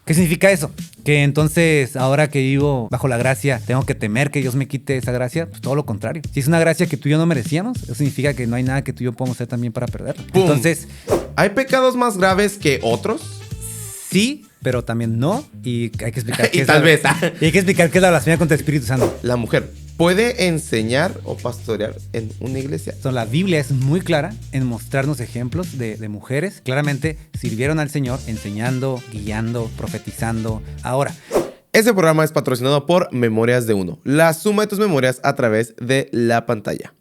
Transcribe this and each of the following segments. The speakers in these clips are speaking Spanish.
¿Qué significa eso? Que entonces, ahora que vivo bajo la gracia, tengo que temer que Dios me quite esa gracia. Pues todo lo contrario. Si es una gracia que tú y yo no merecíamos, eso significa que no hay nada que tú y yo podamos hacer también para perderla. ¡Pum! Entonces, ¿Hay pecados más graves que otros? sí, pero también no. Y hay que explicar Y tal vez. Y hay que explicar qué es la blasfemia contra el Espíritu Santo. La mujer puede enseñar o pastorear en una iglesia. Entonces, la Biblia es muy clara en mostrarnos ejemplos de mujeres. Claramente sirvieron al Señor enseñando, guiando, profetizando. Ahora, Este programa es patrocinado por Memorias de Uno, la suma de tus memorias a través de la pantalla.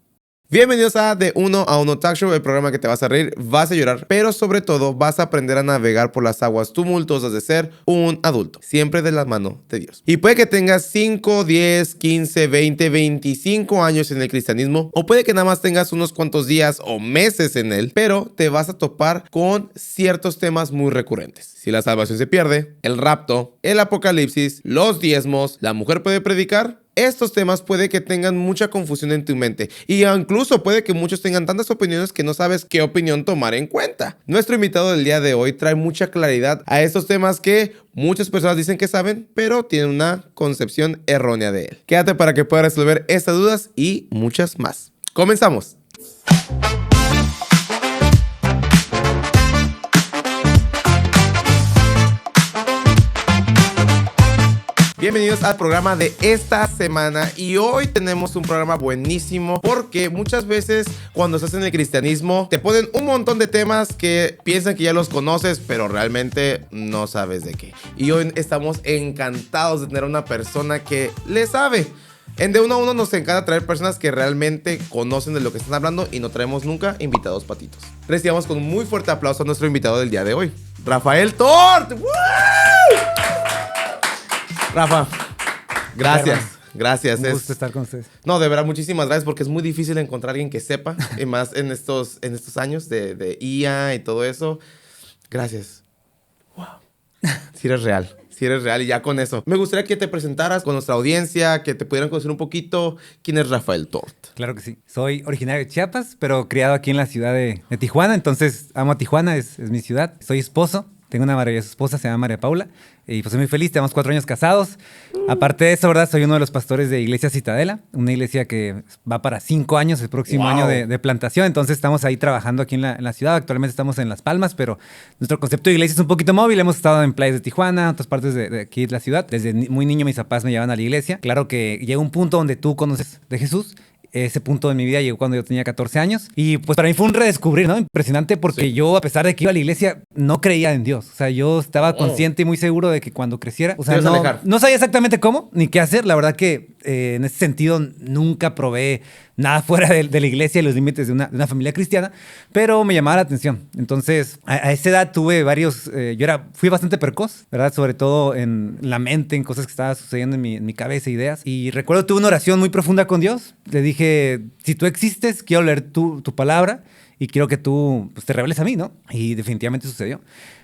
Bienvenidos a De Uno a Uno Talk Show, el programa que te vas a reír, vas a llorar, pero sobre todo vas a aprender a navegar por las aguas tumultuosas de ser un adulto, siempre de la mano de Dios. Y puede que tengas 5, 10, 15, 20, 25 años en el cristianismo, o puede que nada más tengas unos cuantos días o meses en él, pero te vas a topar con ciertos temas muy recurrentes. Si la salvación se pierde, el rapto, el apocalipsis, los diezmos, la mujer puede predicar. Estos temas puede que tengan mucha confusión en tu mente y incluso puede que muchos tengan tantas opiniones que no sabes qué opinión tomar en cuenta. Nuestro invitado del día de hoy trae mucha claridad a estos temas que muchas personas dicen que saben, pero tienen una concepción errónea de él. Quédate para que puedas resolver estas dudas y muchas más. Comenzamos. Bienvenidos al programa de esta semana y hoy tenemos un programa buenísimo porque muchas veces cuando estás en el cristianismo te ponen un montón de temas que piensan que ya los conoces pero realmente no sabes de qué. Y hoy estamos encantados de tener una persona que le sabe. En De Uno a Uno nos encanta traer personas que realmente conocen de lo que están hablando y no traemos nunca invitados patitos. Recibamos con un muy fuerte aplauso a nuestro invitado del día de hoy, Rafael Tort. ¡Woo! Rafa, gracias. Gracias. un gusto estar con ustedes. No, de verdad, muchísimas gracias porque es muy difícil encontrar a alguien que sepa, y más en estos años de IA y todo eso. Gracias. Wow. Si eres real. Si eres real y ya con eso. Me gustaría que te presentaras con nuestra audiencia, que te pudieran conocer un poquito. ¿Quién es Rafael Tort? Claro que sí. Soy originario de Chiapas, pero criado aquí en la ciudad de Tijuana. Entonces, amo a Tijuana, es mi ciudad. Soy esposo. Tengo una maravillosa esposa, se llama María Paula. Y pues soy muy feliz, tenemos 4 años casados. Aparte de eso, ¿verdad? Soy uno de los pastores de Iglesia Citadela, una iglesia que va para 5 años, el próximo año de plantación. Entonces estamos ahí trabajando aquí en la ciudad. Actualmente estamos en Las Palmas, pero nuestro concepto de iglesia es un poquito móvil. Hemos estado en playas de Tijuana, otras partes de aquí de la ciudad. Desde muy niño mis papás me llevaban a la iglesia. Claro que llega un punto donde tú conoces de Jesús. Ese punto de mi vida llegó cuando yo tenía 14 años. Y pues para mí fue un redescubrir, ¿no? Impresionante porque yo, a pesar de que iba a la iglesia, no creía en Dios. O sea, yo estaba consciente y muy seguro de que cuando creciera, o sea, no sabía exactamente cómo ni qué hacer. La verdad que en ese sentido nunca probé nada fuera de la iglesia y los límites de una familia cristiana, pero me llamaba la atención. Entonces, a esa edad tuve varios... fui bastante precoz, ¿verdad? Sobre todo en la mente, en cosas que estaban sucediendo en mi cabeza, ideas. Y recuerdo tuve una oración muy profunda con Dios. Le dije, si tú existes, quiero leer tu palabra y quiero que tú pues, te reveles a mí, ¿no? Y definitivamente sucedió.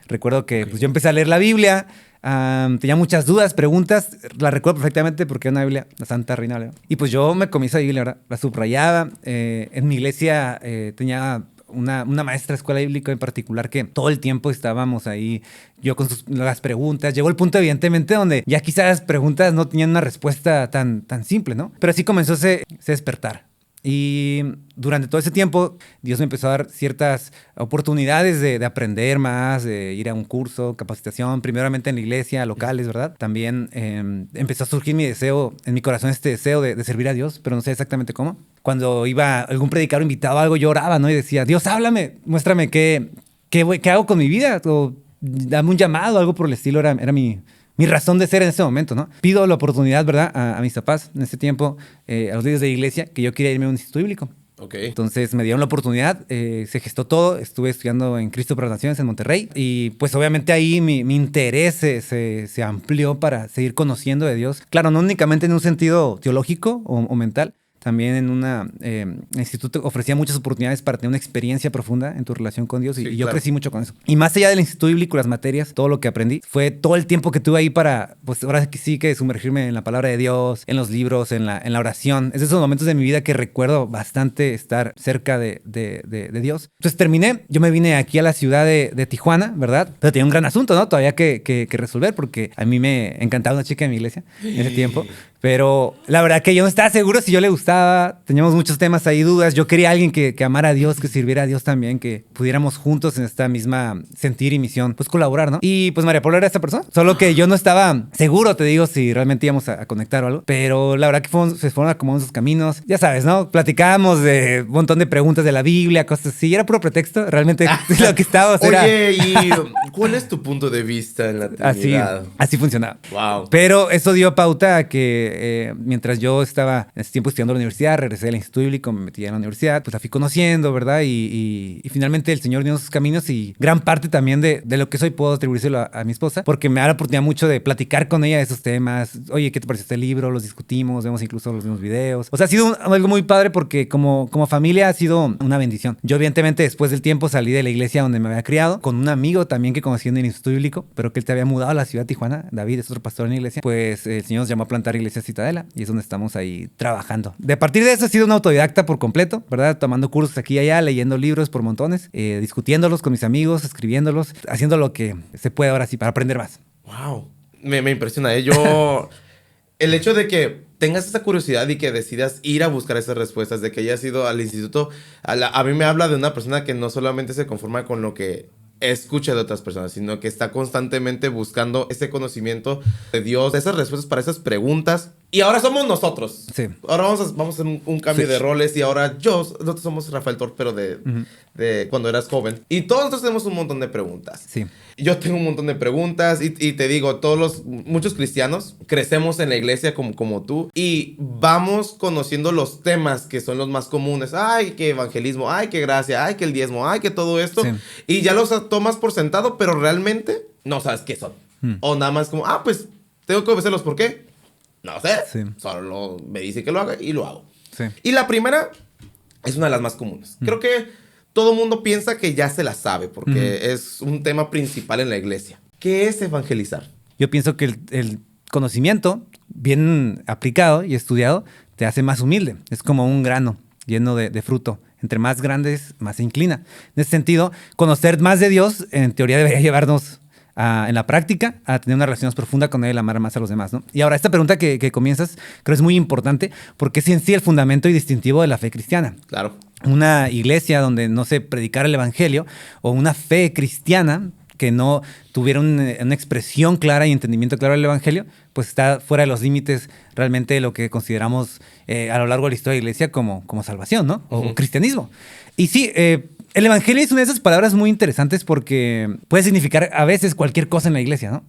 Recuerdo que pues, yo empecé a leer la Biblia. Tenía muchas dudas, preguntas, la recuerdo perfectamente porque era una Biblia, la Santa Reina Valera. Y pues yo me comí esa Biblia, ¿verdad? La subrayaba. En mi iglesia tenía una maestra de escuela bíblica en particular que todo el tiempo estábamos ahí, yo con las preguntas. Llegó el punto, evidentemente, donde ya quizás las preguntas no tenían una respuesta tan simple, ¿no? Pero así comenzó ese despertar. Y durante todo ese tiempo, Dios me empezó a dar ciertas oportunidades de aprender más, de ir a un curso, capacitación, primeramente en la iglesia, locales, ¿verdad? También empezó a surgir en mi corazón este deseo de servir a Dios, pero no sé exactamente cómo. Cuando iba algún predicador invitado a algo, yo oraba, ¿no? Y decía, Dios, háblame, muéstrame qué hago con mi vida, o dame un llamado, algo por el estilo, era mi razón de ser en ese momento, ¿no? Pido la oportunidad, ¿verdad? A mis papás en ese tiempo, a los líderes de la iglesia, que yo quería irme a un instituto bíblico. Okay. Entonces me dieron la oportunidad, se gestó todo, estuve estudiando en Cristo para las Naciones en Monterrey y pues obviamente ahí mi interés se amplió para seguir conociendo de Dios. Claro, no únicamente en un sentido teológico o mental, también en un instituto ofrecía muchas oportunidades para tener una experiencia profunda en tu relación con Dios y yo claro. crecí mucho con eso. Y más allá del instituto bíblico, las materias, todo lo que aprendí, fue todo el tiempo que tuve ahí para, pues ahora sí que sumergirme en la palabra de Dios, en los libros, en la oración. Es de esos momentos de mi vida que recuerdo bastante estar cerca de Dios. Entonces terminé, yo me vine aquí a la ciudad de Tijuana, ¿verdad? Pero tenía un gran asunto, ¿no? Todavía que resolver, porque a mí me encantaba una chica de mi iglesia en ese tiempo. Pero la verdad que yo no estaba seguro si yo le gustaba. Teníamos muchos temas ahí, dudas. Yo quería a alguien que amara a Dios, que sirviera a Dios también, que pudiéramos juntos en esta misma sentir y misión, pues colaborar, ¿no? Y pues María Paula era esa persona. Solo que yo no estaba seguro, te digo, si realmente íbamos a conectar o algo. Pero la verdad que se fueron acomodando sus caminos. Ya sabes, ¿no? Platicábamos de un montón de preguntas de la Biblia, cosas así. Era puro pretexto. Realmente lo que estábamos era... Oye, ¿y cuál es tu punto de vista en la Trinidad? Así funcionaba. Wow. Pero eso dio pauta a que mientras yo estaba en ese tiempo estudiando en la universidad, regresé del instituto bíblico, me metí en la universidad, pues la fui conociendo, ¿verdad? Y finalmente el Señor dio sus caminos y gran parte también de lo que soy puedo atribuírselo a mi esposa, porque me da la oportunidad mucho de platicar con ella de esos temas. Oye, ¿qué te pareció este libro? Los discutimos, vemos incluso los mismos videos. O sea, ha sido algo muy padre porque como familia ha sido una bendición. Yo evidentemente después del tiempo salí de la iglesia donde me había criado, con un amigo también que conocí en el instituto bíblico, pero que él te había mudado a la ciudad de Tijuana. David es otro pastor en la iglesia. Pues el Señor nos llamó a plantar Iglesia Citadela y es donde estamos ahí trabajando. De a partir de eso he sido un autodidacta por completo, ¿verdad? Tomando cursos aquí y allá, leyendo libros por montones, discutiéndolos con mis amigos, escribiéndolos, haciendo lo que se puede ahora sí para aprender más. Wow. Me impresiona, ¿eh? Yo... El hecho de que tengas esa curiosidad y que decidas ir a buscar esas respuestas, de que hayas ido al instituto, a mí me habla de una persona que no solamente se conforma con lo que escucha de otras personas, sino que está constantemente buscando ese conocimiento de Dios, esas respuestas para esas preguntas. Y ahora somos nosotros. Sí. Ahora vamos a hacer un cambio de roles y ahora nosotros somos Rafael Torpero de cuando eras joven. Y todos nosotros tenemos un montón de preguntas. Sí. Yo tengo un montón de preguntas y te digo, muchos cristianos crecemos en la iglesia como tú y vamos conociendo los temas que son los más comunes. Ay, que evangelismo, ay, que gracia, ay, que el diezmo, ay, que todo esto. Sí. Y ya los tomas por sentado, pero realmente no sabes qué son. O nada más como, pues tengo que obedecerlos. ¿Por qué? No sé. Sí. Solo me dice que lo haga y lo hago. Sí. Y la primera es una de las más comunes. Creo que todo el mundo piensa que ya se la sabe porque es un tema principal en la iglesia. ¿Qué es evangelizar? Yo pienso que el conocimiento bien aplicado y estudiado te hace más humilde. Es como un grano lleno de fruto. Entre más grandes, más se inclina. En ese sentido, conocer más de Dios, en teoría, debería llevarnos en la práctica a tener una relación más profunda con Él, amar más a los demás, ¿no? Y ahora, esta pregunta que comienzas creo es muy importante porque es en sí el fundamento y distintivo de la fe cristiana. Claro. Una iglesia donde no se predicara el evangelio o una fe cristiana que no tuviera una expresión clara y entendimiento claro del evangelio, pues está fuera de los límites realmente de lo que consideramos a lo largo de la historia de la iglesia como salvación, ¿no? O cristianismo. Y sí, el evangelio es una de esas palabras muy interesantes porque puede significar a veces cualquier cosa en la iglesia, ¿no?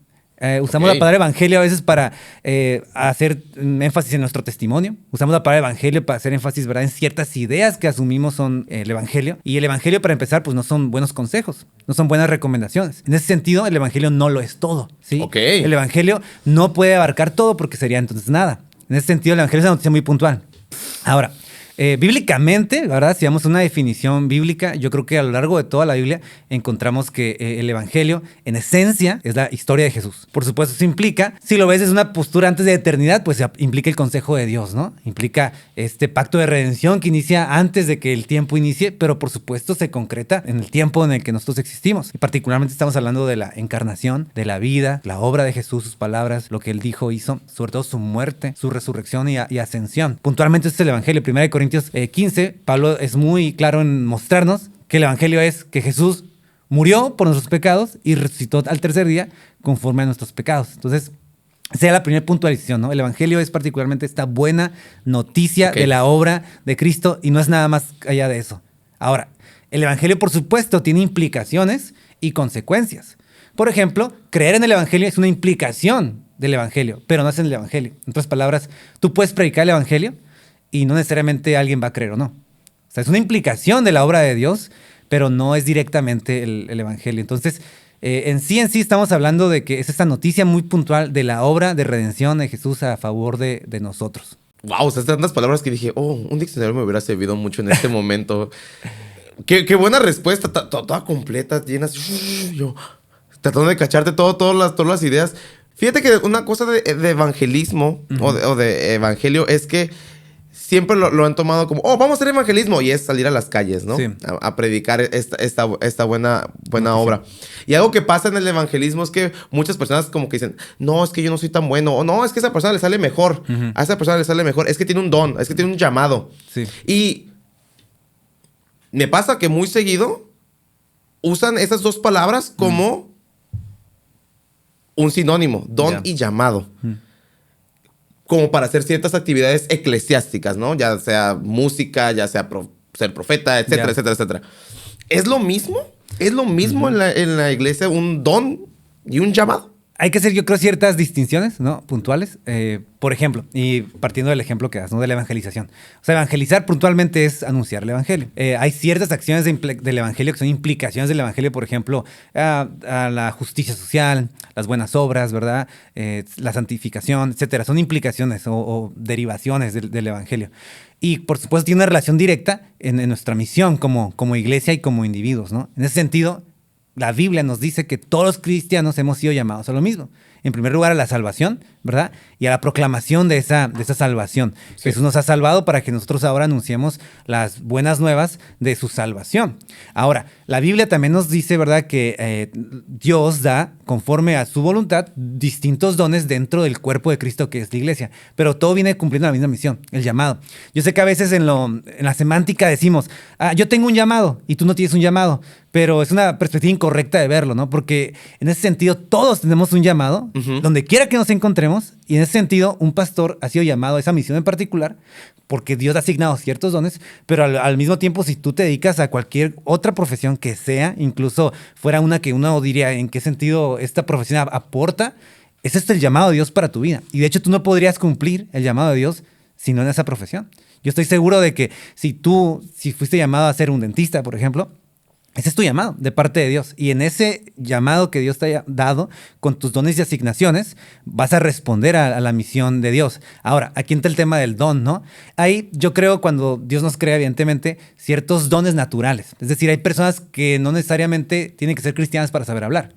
Usamos la palabra evangelio a veces para hacer énfasis en nuestro testimonio. Usamos la palabra evangelio para hacer énfasis, ¿verdad?, en ciertas ideas que asumimos son el evangelio. Y el evangelio, para empezar, pues no son buenos consejos, no son buenas recomendaciones. En ese sentido, el evangelio no lo es todo, ¿sí? El evangelio no puede abarcar todo porque sería entonces nada. En ese sentido, el evangelio es una noticia muy puntual. Ahora, bíblicamente, ¿verdad? Si damos una definición bíblica, yo creo que a lo largo de toda la Biblia encontramos que el evangelio, en esencia, es la historia de Jesús. Por supuesto, eso implica, si lo ves desde una postura antes de eternidad, pues implica el consejo de Dios, ¿no? Implica este pacto de redención que inicia antes de que el tiempo inicie, pero por supuesto se concreta en el tiempo en el que nosotros existimos. Y particularmente estamos hablando de la encarnación, de la vida, la obra de Jesús, sus palabras, lo que él dijo, hizo, sobre todo su muerte, su resurrección y ascensión. Puntualmente este es el evangelio. 1 Corintios 15, Pablo es muy claro en mostrarnos que el evangelio es que Jesús murió por nuestros pecados y resucitó al tercer día conforme a nuestros pecados. Entonces, esa es la primera puntualización, ¿no? El evangelio es particularmente esta buena noticia de la obra de Cristo y no es nada más allá de eso. Ahora, el evangelio, por supuesto, tiene implicaciones y consecuencias. Por ejemplo, creer en el evangelio es una implicación del evangelio, pero no es en el evangelio. En otras palabras, tú puedes predicar el evangelio y no necesariamente alguien va a creer o no. O sea, es una implicación de la obra de Dios, pero no es directamente el evangelio. Entonces, en sí estamos hablando de que es esta noticia muy puntual de la obra de redención de Jesús a favor de nosotros. Wow, o sea, tantas palabras que dije, un diccionario me hubiera servido mucho en este momento. Qué buena respuesta, toda completa, llena así, yo tratando de cacharte todas las ideas. Fíjate que una cosa de evangelismo o de evangelio es que siempre lo han tomado como, vamos a hacer evangelismo. Y es salir a las calles, ¿no? Sí. A predicar esta buena obra. Y algo que pasa en el evangelismo es que muchas personas como que dicen, no, es que yo no soy tan bueno. O no, es que a esa persona le sale mejor. A esa persona le sale mejor. Es que tiene un don. Es que tiene un llamado. Sí. Y me pasa que muy seguido usan esas dos palabras como un sinónimo, don y llamado. Como para hacer ciertas actividades eclesiásticas, ¿no? Ya sea música, ya sea ser profeta, etcétera, etcétera, etcétera. ¿Es lo mismo? ¿Es lo mismo en la iglesia un don y un llamado? Hay que hacer, yo creo, ciertas distinciones, ¿no? Puntuales. Por ejemplo, y partiendo del ejemplo que das, ¿no? De la evangelización. O sea, evangelizar puntualmente es anunciar el evangelio. Hay ciertas acciones del evangelio que son implicaciones del evangelio, por ejemplo, a la justicia social, las buenas obras, ¿verdad? La santificación, etcétera. Son implicaciones o derivaciones del evangelio. Y, por supuesto, tiene una relación directa en nuestra misión como iglesia y como individuos, ¿no? En ese sentido, la Biblia nos dice que todos los cristianos hemos sido llamados a lo mismo. En primer lugar, a la salvación, ¿verdad? Y a la proclamación de esa salvación. Sí. Jesús nos ha salvado para que nosotros ahora anunciemos las buenas nuevas de su salvación. Ahora, la Biblia también nos dice, ¿verdad?, que Dios da, conforme a su voluntad, distintos dones dentro del cuerpo de Cristo, que es la iglesia. Pero todo viene cumpliendo la misma misión, el llamado. Yo sé que a veces en la semántica decimos, yo tengo un llamado y tú no tienes un llamado. Pero es una perspectiva incorrecta de verlo, ¿no? Porque en ese sentido todos tenemos un llamado, donde quiera que nos encontremos, y en ese sentido un pastor ha sido llamado a esa misión en particular, porque Dios ha asignado ciertos dones, pero al mismo tiempo si tú te dedicas a cualquier otra profesión que sea, incluso fuera una que uno diría en qué sentido esta profesión aporta, ese es el llamado de Dios para tu vida. Y de hecho tú no podrías cumplir el llamado de Dios si no en esa profesión. Yo estoy seguro de que si fuiste llamado a ser un dentista, por ejemplo, ese es tu llamado de parte de Dios. Y en ese llamado que Dios te haya dado, con tus dones y asignaciones, vas a responder a la misión de Dios. Ahora, aquí entra el tema del don, ¿no? Ahí yo creo cuando Dios nos crea, evidentemente, ciertos dones naturales. Es decir, hay personas que no necesariamente tienen que ser cristianas para saber hablar.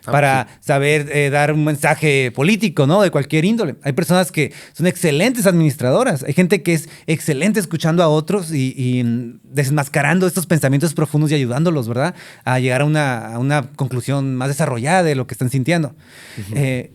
Para saber dar un mensaje político, ¿no? De cualquier índole. Hay personas que son excelentes administradoras. Hay gente que es excelente escuchando a otros y desmascarando estos pensamientos profundos y ayudándolos, ¿verdad? A llegar a una conclusión más desarrollada de lo que están sintiendo.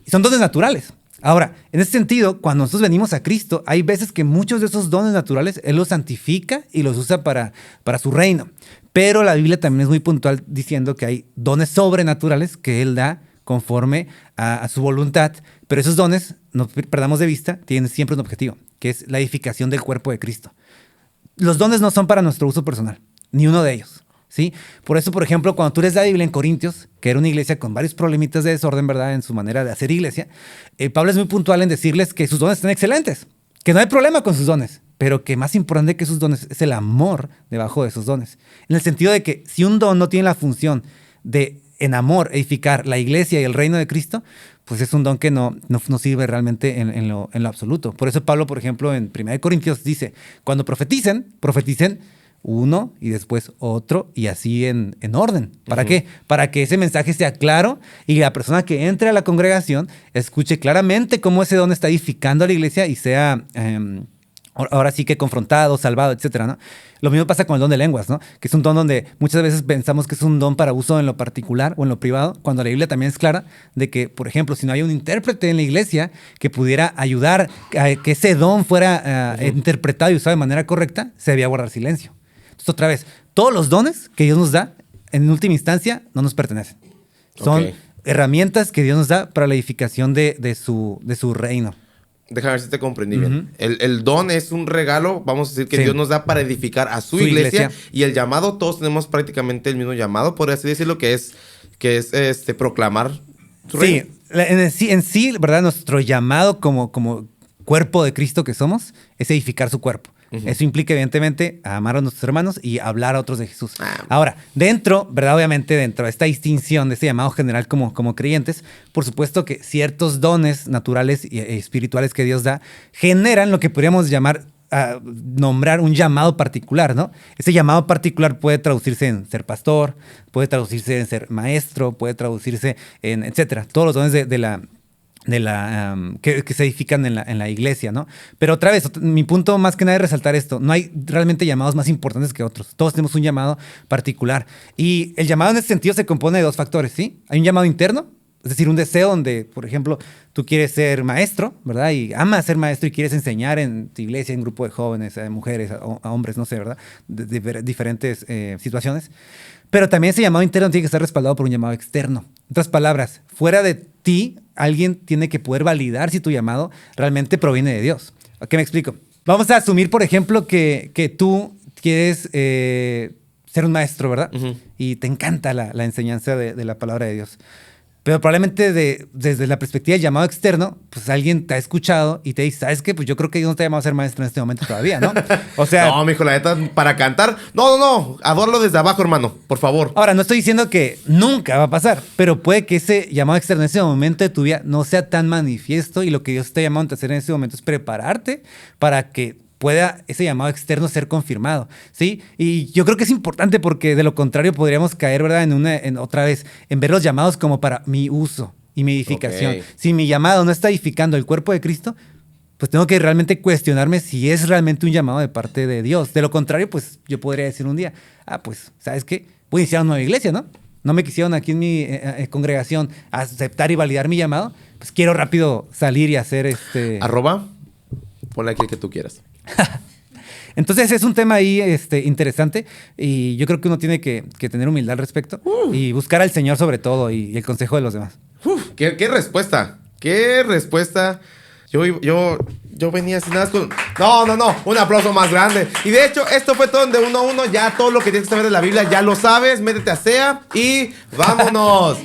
Son dones naturales. Ahora, en ese sentido, cuando nosotros venimos a Cristo, hay veces que muchos de esos dones naturales Él los santifica y los usa para su reino. Pero la Biblia también es muy puntual diciendo que hay dones sobrenaturales que Él da conforme a su voluntad. Pero esos dones, no perdamos de vista, tienen siempre un objetivo, que es la edificación del cuerpo de Cristo. Los dones no son para nuestro uso personal, ni uno de ellos. ¿Sí? Por eso, por ejemplo, cuando tú lees la Biblia en Corintios, que era una iglesia con varios problemitas de desorden, ¿verdad?, en su manera de hacer iglesia, Pablo es muy puntual en decirles que sus dones están excelentes, que no hay problema con sus dones, pero que más importante que sus dones es el amor debajo de esos dones. En el sentido de que si un don no tiene la función de, en amor, edificar la iglesia y el reino de Cristo, pues es un don que no sirve realmente en lo absoluto. Por eso Pablo, por ejemplo, en 1 Corintios dice, cuando profeticen uno y después otro y así en orden. ¿Para qué? Para que ese mensaje sea claro y la persona que entre a la congregación escuche claramente cómo ese don está edificando a la iglesia y sea ahora sí que confrontado, salvado, etcétera, ¿no? Lo mismo pasa con el don de lenguas, ¿no? Que es un don donde muchas veces pensamos que es un don para uso en lo particular o en lo privado, cuando la Biblia también es clara de que, por ejemplo, si no hay un intérprete en la iglesia que pudiera ayudar a que ese don fuera interpretado y usado de manera correcta, se debía guardar silencio. Entonces, otra vez, todos los dones que Dios nos da, en última instancia, no nos pertenecen. Son herramientas que Dios nos da para la edificación de su reino. Déjame ver si te comprendí bien. El don es un regalo, vamos a decir, que Dios nos da para edificar a su iglesia. Y el llamado, todos tenemos prácticamente el mismo llamado, podría así decirlo, que es proclamar su reino. En sí, ¿verdad? Nuestro llamado como cuerpo de Cristo que somos es edificar su cuerpo. Eso implica, evidentemente, amar a nuestros hermanos y hablar a otros de Jesús. Ahora, ¿verdad? Obviamente, dentro de esta distinción, de este llamado general como creyentes, por supuesto que ciertos dones naturales e espirituales que Dios da generan lo que podríamos llamar a nombrar un llamado particular, ¿no? Ese llamado particular puede traducirse en ser pastor, puede traducirse en ser maestro, puede traducirse en etcétera. Todos los dones que se edifican en la iglesia, ¿no? Pero otra vez, mi punto más que nada es resaltar esto. No hay realmente llamados más importantes que otros. Todos tenemos un llamado particular. Y el llamado en ese sentido se compone de dos factores, ¿sí? Hay un llamado interno, es decir, un deseo donde, por ejemplo, tú quieres ser maestro, ¿verdad? Y amas ser maestro y quieres enseñar en tu iglesia, en un grupo de jóvenes, a mujeres, a hombres, no sé, ¿verdad? De diferentes situaciones. Pero también ese llamado interno tiene que estar respaldado por un llamado externo. En otras palabras, fuera de ti, alguien tiene que poder validar si tu llamado realmente proviene de Dios. ¿A qué me explico? Vamos a asumir, por ejemplo, que tú quieres ser un maestro, ¿verdad? Y te encanta la enseñanza de la palabra de Dios. Pero probablemente desde la perspectiva del llamado externo, pues alguien te ha escuchado y te dice, ¿sabes qué? Pues yo creo que Dios no te ha llamado a ser maestro en este momento todavía, ¿no? O sea... No, mijo, la neta, para cantar... No. Adóralo desde abajo, hermano, por favor. Ahora, no estoy diciendo que nunca va a pasar, pero puede que ese llamado externo en ese momento de tu vida no sea tan manifiesto y lo que Dios te ha llamado a hacer en ese momento es prepararte para que pueda ese llamado externo ser confirmado, ¿sí? Y yo creo que es importante porque de lo contrario podríamos caer, ¿verdad? Otra vez, en ver los llamados como para mi uso y mi edificación. Okay. Si mi llamado no está edificando el cuerpo de Cristo, pues tengo que realmente cuestionarme si es realmente un llamado de parte de Dios. De lo contrario, pues yo podría decir un día, pues, ¿sabes qué? Voy a iniciar una nueva iglesia, ¿no? No me quisieron aquí en mi congregación aceptar y validar mi llamado, pues quiero rápido salir y hacer @ ponle aquí el que tú quieras. Entonces es un tema ahí interesante y yo creo que uno tiene que tener humildad al respecto y buscar al Señor sobre todo y el consejo de los demás. ¿Qué respuesta? ¿Qué respuesta? Yo venía sin nada con... No. Un aplauso más grande. Y de hecho, esto fue todo de 1 a 1. Ya todo lo que tienes que saber de la Biblia ya lo sabes. Métete a SEA y vámonos.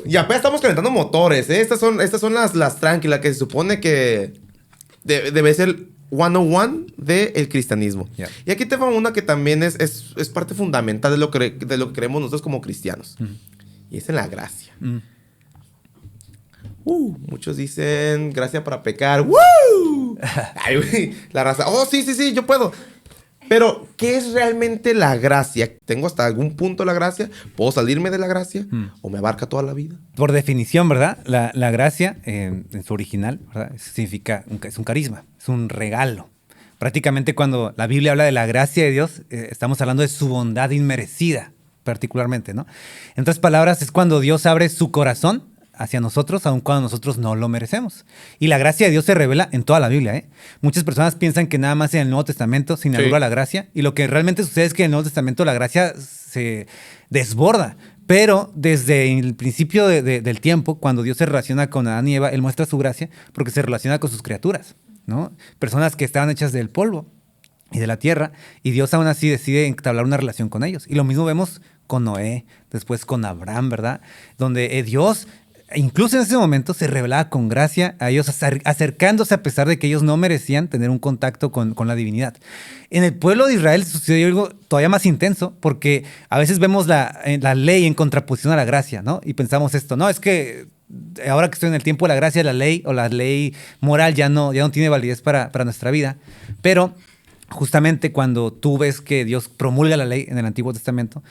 Ya apenas estamos calentando motores, ¿eh? Estas son las tranquilas que se supone que debe ser 101 del cristianismo. Yeah. Y aquí te va una que también es parte fundamental de lo que creemos nosotros como cristianos. Y es en la gracia. Muchos dicen gracia para pecar. Ay, güey, la raza. Sí, yo puedo. Pero, ¿qué es realmente la gracia? ¿Tengo hasta algún punto la gracia? ¿Puedo salirme de la gracia? ¿O me abarca toda la vida? Por definición, ¿verdad? La gracia, en su original, ¿verdad? Significa, es un carisma, es un regalo. Prácticamente cuando la Biblia habla de la gracia de Dios, estamos hablando de su bondad inmerecida, particularmente, ¿no? En otras palabras, es cuando Dios abre su corazón hacia nosotros, aun cuando nosotros no lo merecemos. Y la gracia de Dios se revela en toda la Biblia, ¿eh? Muchas personas piensan que nada más en el Nuevo Testamento se inaugura la gracia, y lo que realmente sucede es que en el Nuevo Testamento la gracia se desborda. Pero desde el principio del tiempo, cuando Dios se relaciona con Adán y Eva, Él muestra su gracia porque se relaciona con sus criaturas, ¿no? Personas que estaban hechas del polvo y de la tierra, y Dios aún así decide entablar una relación con ellos. Y lo mismo vemos con Noé, después con Abraham, ¿verdad? Donde Dios... incluso en ese momento se revelaba con gracia a ellos, acercándose a pesar de que ellos no merecían tener un contacto con la divinidad. En el pueblo de Israel sucedió algo todavía más intenso, porque a veces vemos la ley en contraposición a la gracia, ¿no? Y pensamos esto, no, es que ahora que estoy en el tiempo de la gracia, la ley o la ley moral ya no tiene validez para nuestra vida. Pero justamente cuando tú ves que Dios promulga la ley en el Antiguo Testamento,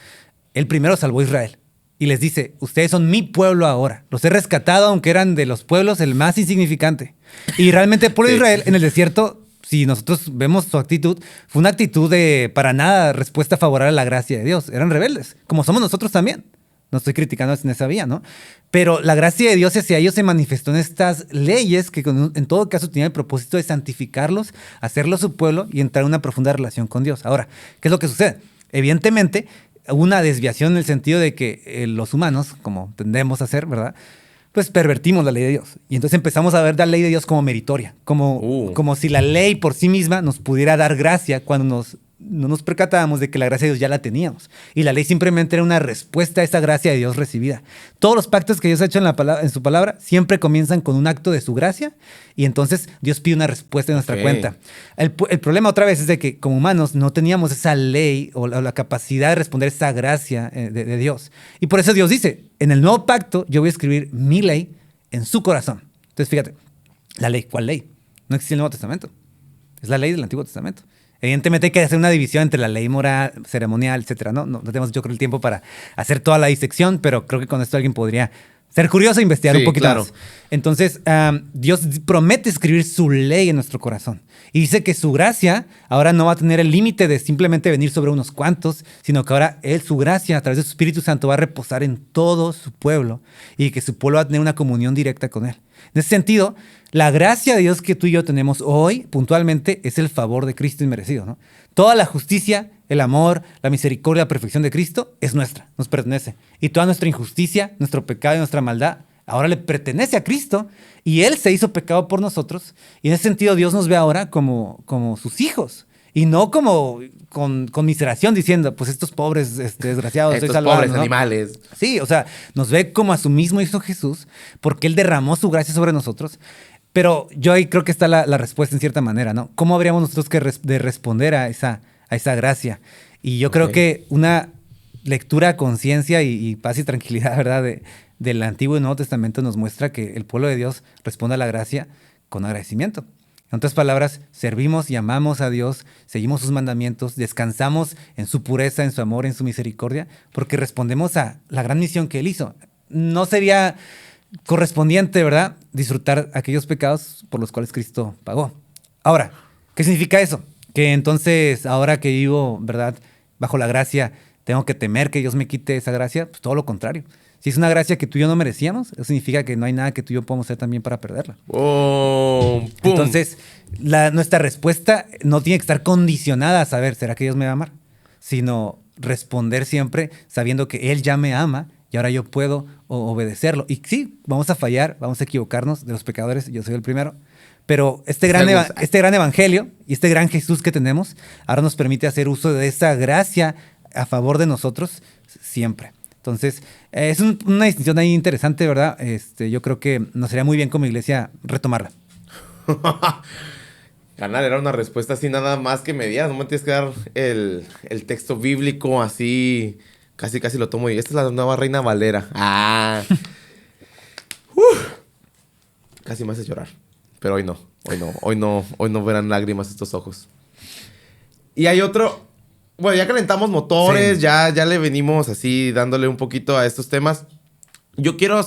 Él primero salvó a Israel. Y les dice, ustedes son mi pueblo ahora. Los he rescatado, aunque eran de los pueblos el más insignificante. Y realmente el pueblo de Israel en el desierto, si nosotros vemos su actitud, fue una actitud de para nada respuesta favorable a la gracia de Dios. Eran rebeldes, como somos nosotros también. No estoy criticando en esa vía, ¿no? Pero la gracia de Dios hacia ellos se manifestó en estas leyes que en todo caso tenían el propósito de santificarlos, hacerlos su pueblo y entrar en una profunda relación con Dios. Ahora, ¿qué es lo que sucede? Evidentemente, una desviación en el sentido de que los humanos, como tendemos a hacer, ¿verdad? Pues pervertimos la ley de Dios. Y entonces empezamos a ver la ley de Dios como meritoria, como si la ley por sí misma nos pudiera dar gracia cuando nos no nos percatábamos de que la gracia de Dios ya la teníamos. Y la ley simplemente era una respuesta a esa gracia de Dios recibida. Todos los pactos que Dios ha hecho en su palabra siempre comienzan con un acto de su gracia y entonces Dios pide una respuesta en nuestra cuenta. El problema otra vez es de que como humanos no teníamos esa ley o la capacidad de responder a esa gracia de Dios. Y por eso Dios dice, en el nuevo pacto yo voy a escribir mi ley en su corazón. Entonces fíjate, la ley, ¿cuál ley? No existe el Nuevo Testamento. Es la ley del Antiguo Testamento. Evidentemente hay que hacer una división entre la ley moral, ceremonial, etcétera. No tenemos, yo creo, el tiempo para hacer toda la disección, pero creo que con esto alguien podría ser curioso e investigar un poquito más. Entonces, Dios promete escribir su ley en nuestro corazón. Y dice que su gracia ahora no va a tener el límite de simplemente venir sobre unos cuantos, sino que ahora su gracia, a través de su Espíritu Santo, va a reposar en todo su pueblo y que su pueblo va a tener una comunión directa con él. En ese sentido, la gracia de Dios que tú y yo tenemos hoy, puntualmente, es el favor de Cristo inmerecido, ¿no? Toda la justicia, el amor, la misericordia, la perfección de Cristo es nuestra, nos pertenece. Y toda nuestra injusticia, nuestro pecado y nuestra maldad, ahora le pertenece a Cristo y Él se hizo pecado por nosotros. Y en ese sentido, Dios nos ve ahora como sus hijos. Y no como con miseración diciendo, pues estos pobres desgraciados, estos estoy salvando, pobres ¿no? animales. Sí, o sea, nos ve como a su mismo hijo Jesús, porque Él derramó su gracia sobre nosotros. Pero yo ahí creo que está la respuesta en cierta manera, ¿no? ¿Cómo habríamos nosotros que de responder a esa gracia? Y yo creo que una lectura a conciencia y paz y tranquilidad, ¿verdad? Del Antiguo y Nuevo Testamento nos muestra que el pueblo de Dios responde a la gracia con agradecimiento. En otras palabras, servimos y amamos a Dios, seguimos sus mandamientos, descansamos en su pureza, en su amor, en su misericordia, porque respondemos a la gran misión que Él hizo. No sería correspondiente, ¿verdad?, disfrutar aquellos pecados por los cuales Cristo pagó. Ahora, ¿qué significa eso? Que entonces, ahora que vivo, ¿verdad?, bajo la gracia, tengo que temer que Dios me quite esa gracia. Pues todo lo contrario. Si es una gracia que tú y yo no merecíamos, eso significa que no hay nada que tú y yo podamos hacer también para perderla. ¡Oh! ¡Pum! Entonces, nuestra respuesta no tiene que estar condicionada a saber, ¿será que Dios me va a amar? Sino responder siempre sabiendo que Él ya me ama y ahora yo puedo obedecerlo. Y sí, vamos a fallar, vamos a equivocarnos de los pecadores, yo soy el primero. Pero este gran evangelio y este gran Jesús que tenemos ahora nos permite hacer uso de esa gracia a favor de nosotros siempre. Entonces, es una distinción ahí interesante, ¿verdad? Yo creo que nos sería muy bien como iglesia retomarla. Ganar era una respuesta así nada más que media. No me tienes que dar el texto bíblico así. Casi lo tomo y esta es la nueva Reina Valera. ¡Ah! Casi me hace llorar. Pero hoy no verán lágrimas estos ojos. Y hay otro. Bueno, ya calentamos motores, sí. ya le venimos así dándole un poquito a estos temas. Yo quiero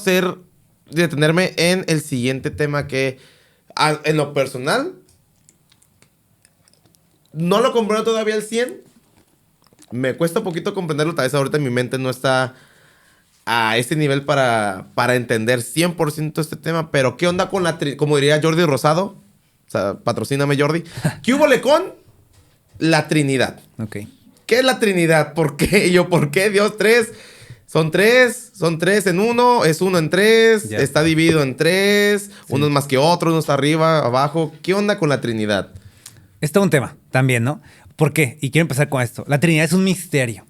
detenerme en el siguiente tema que, en lo personal, no lo comprendo todavía al 100. Me cuesta un poquito comprenderlo. Tal vez ahorita mi mente no está a este nivel para entender 100% este tema. Pero, ¿qué onda con como diría Jordi Rosado? O sea, patrocíname, Jordi. ¿Qué hubo con la Trinidad? Ok. ¿Qué es la Trinidad? ¿Por qué? ¿Por qué Dios tres? Son tres en uno, es uno en tres, yeah. Está dividido en tres, sí. Uno es más que otro, uno está arriba, abajo. ¿Qué onda con la Trinidad? Es todo un tema también, ¿no? ¿Por qué? Y quiero empezar con esto. La Trinidad es un misterio.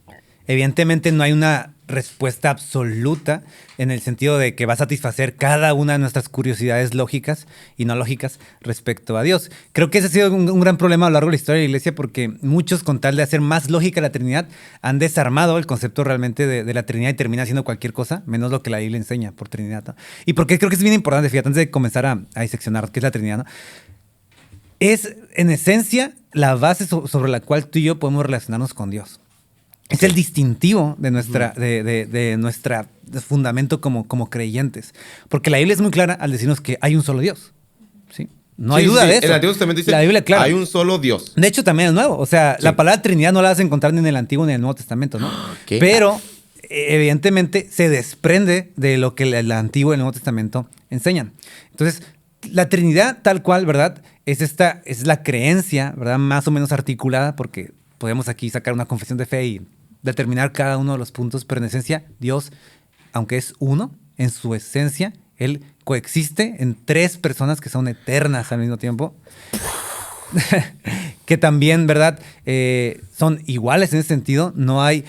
Evidentemente no hay una respuesta absoluta en el sentido de que va a satisfacer cada una de nuestras curiosidades lógicas y no lógicas respecto a Dios. Creo que ese ha sido un gran problema a lo largo de la historia de la iglesia porque muchos, con tal de hacer más lógica la Trinidad, han desarmado el concepto realmente de la Trinidad y termina haciendo cualquier cosa, menos lo que la Biblia enseña por Trinidad, ¿no? Y porque creo que es bien importante, fíjate, antes de comenzar a diseccionar qué es la Trinidad, ¿no? Es, en esencia, la base sobre la cual tú y yo podemos relacionarnos con Dios. Es el distintivo de nuestra fundamento como creyentes. Porque la Biblia es muy clara al decirnos que hay un solo Dios. ¿Sí? No hay duda de eso. El Antiguo Testamento dice, la Biblia, claro, hay un solo Dios. De hecho, también es nuevo. O sea, sí. La palabra Trinidad no la vas a encontrar ni en el Antiguo ni en el Nuevo Testamento, ¿no? ¿Qué? Pero, evidentemente, se desprende de lo que el Antiguo y el Nuevo Testamento enseñan. Entonces, la Trinidad tal cual, ¿verdad? Es la creencia, ¿verdad? Más o menos articulada, porque podemos aquí sacar una confesión de fe y determinar cada uno de los puntos, pero en esencia, Dios, aunque es uno, en su esencia, Él coexiste en tres personas que son eternas al mismo tiempo. que también, ¿verdad? Son iguales en ese sentido. No hay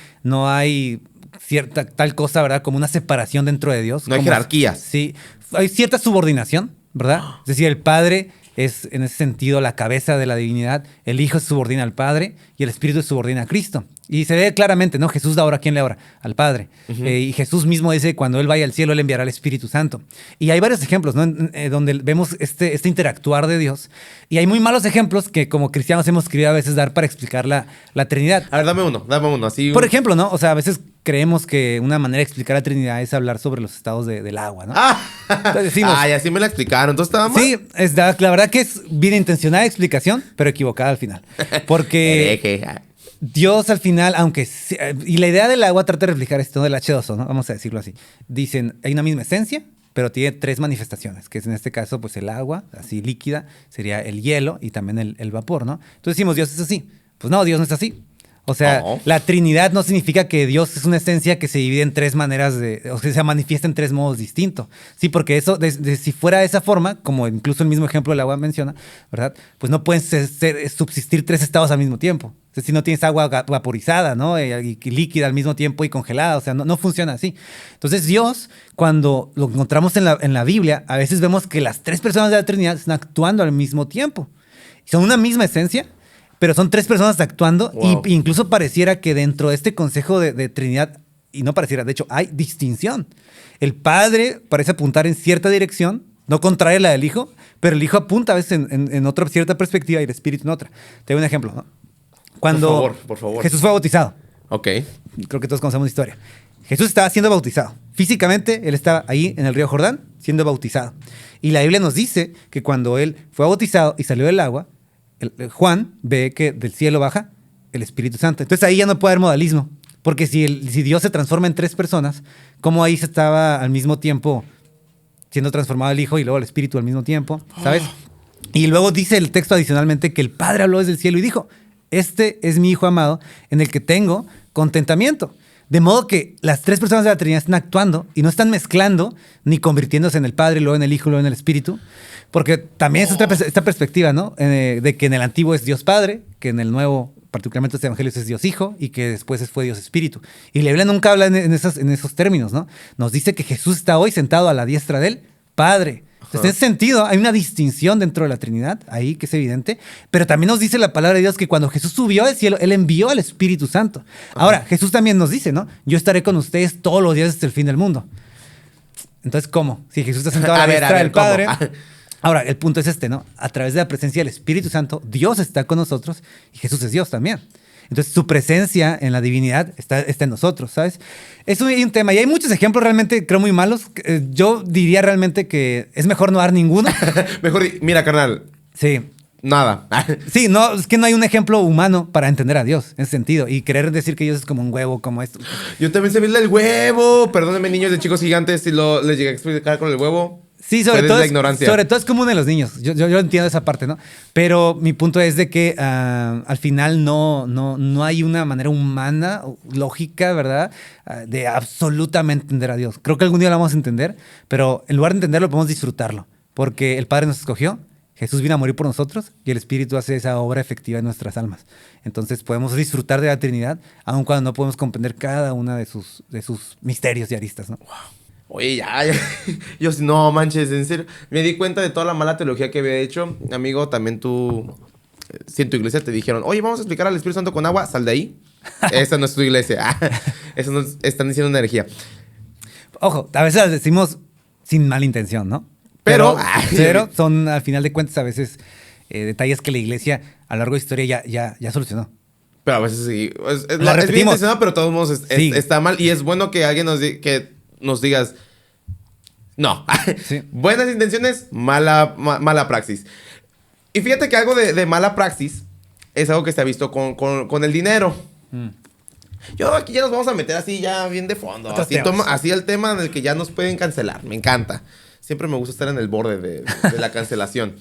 cierta tal cosa, ¿verdad? Como una separación dentro de Dios. No hay jerarquías. Sí, hay cierta subordinación, ¿verdad? Es decir, el Padre es en ese sentido la cabeza de la divinidad, el Hijo se subordina al Padre y el Espíritu se subordina a Cristo. Y se ve claramente, ¿no? Jesús da ahora, ¿a quién le ora? Al Padre. Y Jesús mismo dice, cuando Él vaya al cielo, Él enviará al Espíritu Santo. Y hay varios ejemplos, ¿no? Donde vemos este interactuar de Dios. Y hay muy malos ejemplos que como cristianos hemos querido a veces dar para explicar la Trinidad. A ver, dame uno. Así. Por ejemplo, ¿no? O sea, a veces creemos que una manera de explicar la Trinidad es hablar sobre los estados del agua, ¿no? Entonces decimos, y así me la explicaron. Entonces estaba mal. Sí, la verdad que es bien intencionada explicación, pero equivocada al final. Porque Dios al final, y la idea del agua trata de reflejar esto del H2O, ¿no? Vamos a decirlo así. Dicen, hay una misma esencia, pero tiene tres manifestaciones, que es en este caso, pues el agua, así líquida, sería el hielo y también el vapor, ¿no? Entonces decimos, Dios es así. Pues no, Dios no es así. O sea, la Trinidad no significa que Dios es una esencia que se divide en tres maneras, o que se manifiesta en tres modos distintos. Sí, porque eso, si fuera de esa forma, como incluso el mismo ejemplo del agua menciona, ¿verdad? Pues no pueden subsistir tres estados al mismo tiempo. O sea, si no tienes agua vaporizada, ¿no? Y líquida al mismo tiempo y congelada, o sea, no funciona así. Entonces Dios, cuando lo encontramos en la Biblia, a veces vemos que las tres personas de la Trinidad están actuando al mismo tiempo. Son una misma esencia, pero son tres personas actuando. Wow. Y incluso pareciera que dentro de este consejo de Trinidad, y no pareciera, de hecho, hay distinción. El Padre parece apuntar en cierta dirección, no contraria a la del Hijo, pero el Hijo apunta a veces en otra cierta perspectiva y el Espíritu en otra. Te doy un ejemplo, ¿no? Cuando por favor. Jesús fue bautizado. Ok. Creo que todos conocemos la historia. Jesús estaba siendo bautizado. Físicamente, él estaba ahí en el río Jordán siendo bautizado. Y la Biblia nos dice que cuando él fue bautizado y salió del agua, Juan ve que del cielo baja el Espíritu Santo. Entonces ahí ya no puede haber modalismo. Porque si Dios se transforma en tres personas, ¿cómo ahí se estaba al mismo tiempo siendo transformado el Hijo y luego el Espíritu al mismo tiempo? ¿Sabes? Y luego dice el texto adicionalmente que el Padre habló desde el cielo y dijo, este es mi Hijo amado en el que tengo contentamiento. De modo que las tres personas de la Trinidad están actuando y no están mezclando ni convirtiéndose en el Padre, luego en el Hijo, luego en el Espíritu. Porque también es esta perspectiva, ¿no? De que en el Antiguo es Dios Padre, que en el Nuevo, particularmente este Evangelio, es Dios Hijo y que después fue Dios Espíritu. Y la Biblia nunca habla en esos términos, ¿no? Nos dice que Jesús está hoy sentado a la diestra del Padre. Entonces, en ese sentido, hay una distinción dentro de la Trinidad, ahí que es evidente, pero también nos dice la palabra de Dios que cuando Jesús subió al cielo, Él envió al Espíritu Santo. Ahora, Jesús también nos dice, ¿no? Yo estaré con ustedes todos los días hasta el fin del mundo. Entonces, ¿cómo? Si Jesús está sentado a la diestra del Padre... Ahora, el punto es este, ¿no? A través de la presencia del Espíritu Santo, Dios está con nosotros y Jesús es Dios también. Entonces, su presencia en la divinidad está en nosotros, ¿sabes? Es un tema. Y hay muchos ejemplos realmente, creo, muy malos. Yo diría realmente que es mejor no dar ninguno. Mejor, mira, carnal. Sí. Nada. Sí, no, es que no hay un ejemplo humano para entender a Dios, en ese sentido. Y querer decir que Dios es como un huevo, como esto. Yo también sé verle el huevo. Perdónenme, niños de Chicos Gigantes, si les llegué a explicar con el huevo. Sí, sobre todo es común en los niños. Yo entiendo esa parte, ¿no? Pero mi punto es de que al final no hay una manera humana, lógica, ¿verdad? De absolutamente entender a Dios. Creo que algún día lo vamos a entender, pero en lugar de entenderlo, podemos disfrutarlo. Porque el Padre nos escogió, Jesús vino a morir por nosotros y el Espíritu hace esa obra efectiva en nuestras almas. Entonces podemos disfrutar de la Trinidad, aun cuando no podemos comprender cada una de sus misterios y aristas, ¿no? Wow. Oye, ya. Yo, no manches, en serio. Me di cuenta de toda la mala teología que había hecho. Amigo, también tú, si en tu iglesia te dijeron, oye, vamos a explicar al Espíritu Santo con agua, sal de ahí. Esa no es tu iglesia. Eso no están diciendo una herejía. Ojo, a veces las decimos sin mala intención, ¿no? Pero son, al final de cuentas, a veces detalles que la iglesia a lo largo de la historia ya solucionó. Pero a veces sí. La repetimos. Es bien intencionado, pero de todos modos está mal. Y es bueno que alguien nos digas, no. Sí. Buenas intenciones, mala praxis. Y fíjate que algo de mala praxis es algo que se ha visto con el dinero. Yo aquí ya nos vamos a meter así ya bien de fondo. Así el tema en el que ya nos pueden cancelar. Me encanta. Siempre me gusta estar en el borde de la cancelación.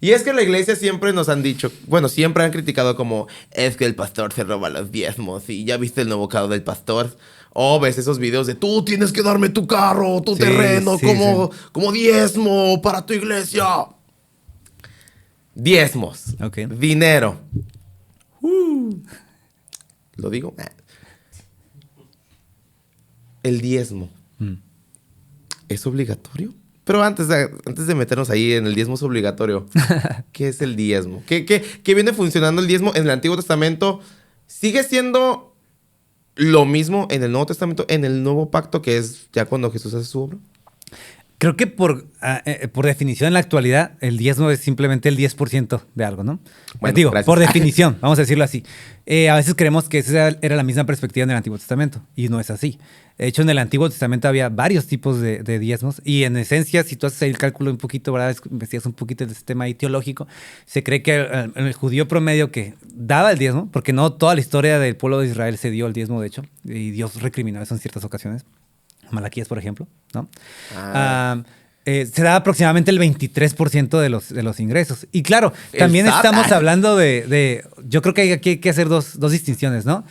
Y es que la iglesia siempre nos han dicho, bueno, siempre han criticado como, es que el pastor se roba los diezmos y ya viste el nuevo carro del pastor. O ves esos videos de tú tienes que darme tu carro, tu terreno, como diezmo para tu iglesia. Diezmos. Ok. Dinero. ¿Lo digo? El diezmo. ¿Es obligatorio? Pero antes de meternos ahí en el diezmo es obligatorio, ¿qué es el diezmo? ¿Qué viene funcionando el diezmo en el Antiguo Testamento? ¿Sigue siendo lo mismo en el Nuevo Testamento, en el Nuevo Pacto, que es ya cuando Jesús hace su obra? Creo que por definición en la actualidad, el diezmo es simplemente el 10% de algo, ¿no? Bueno, Digo, gracias. por definición, vamos a decirlo así. A veces creemos que esa era la misma perspectiva en el Antiguo Testamento y no es así. De hecho, en el Antiguo Testamento había varios tipos de diezmos y en esencia, si tú haces ahí el cálculo un poquito, ¿verdad? Investigas un poquito el sistema ahí teológico, se cree que el judío promedio que daba el diezmo, porque no toda la historia del pueblo de Israel se dio el diezmo, de hecho, y Dios recriminó eso en ciertas ocasiones. Malaquías, por ejemplo, ¿no? Se da aproximadamente el 23% de los ingresos. Y claro, también estamos hablando yo creo que aquí hay que hacer dos distinciones, ¿no?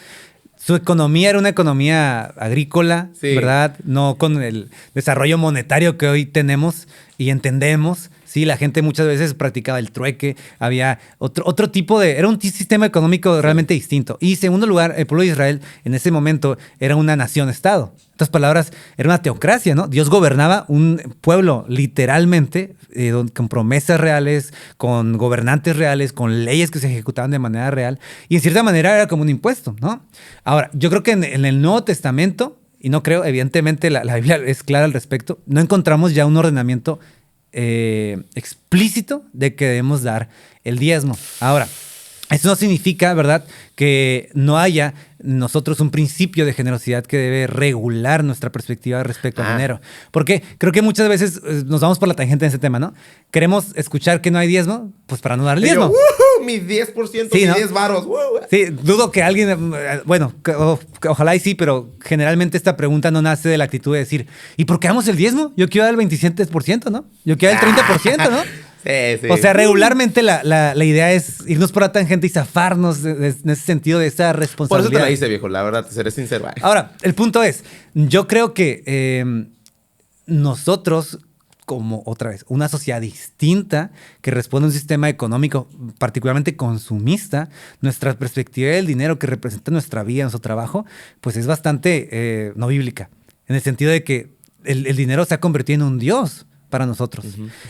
Su economía era una economía agrícola, sí, ¿verdad? No con el desarrollo monetario que hoy tenemos y entendemos. Sí, la gente muchas veces practicaba el trueque, había otro tipo era un sistema económico realmente distinto. Y en segundo lugar, el pueblo de Israel en ese momento era una nación-estado. En otras palabras, era una teocracia, ¿no? Dios gobernaba un pueblo literalmente con promesas reales, con gobernantes reales, con leyes que se ejecutaban de manera real. Y en cierta manera era como un impuesto, ¿no? Ahora, yo creo que en el Nuevo Testamento, y no creo, evidentemente la Biblia es clara al respecto, no encontramos ya un ordenamiento explícito de que debemos dar el diezmo. Ahora, eso no significa, ¿verdad?, que no haya nosotros un principio de generosidad que debe regular nuestra perspectiva respecto al dinero. Porque creo que muchas veces nos vamos por la tangente en ese tema, ¿no? Queremos escuchar que no hay diezmo, pues para no dar el diezmo. Mi 10%, sí, mis ¿no? 10 varos. Sí, dudo que alguien, bueno, ojalá y sí, pero generalmente esta pregunta no nace de la actitud de decir, ¿y por qué damos el diezmo? Yo quiero dar el 27%, ¿no? Yo quiero dar el 30%, ¿no? Sí. O sea, regularmente la idea es irnos por la tangente y zafarnos en ese sentido de esa responsabilidad. Por eso te la hice, viejo, la verdad, te seré sincero. Ahora, el punto es, yo creo que nosotros, como otra vez, una sociedad distinta que responde a un sistema económico particularmente consumista, nuestra perspectiva del dinero que representa nuestra vida, nuestro trabajo, pues es bastante no bíblica, en el sentido de que el dinero se ha convertido en un dios para nosotros.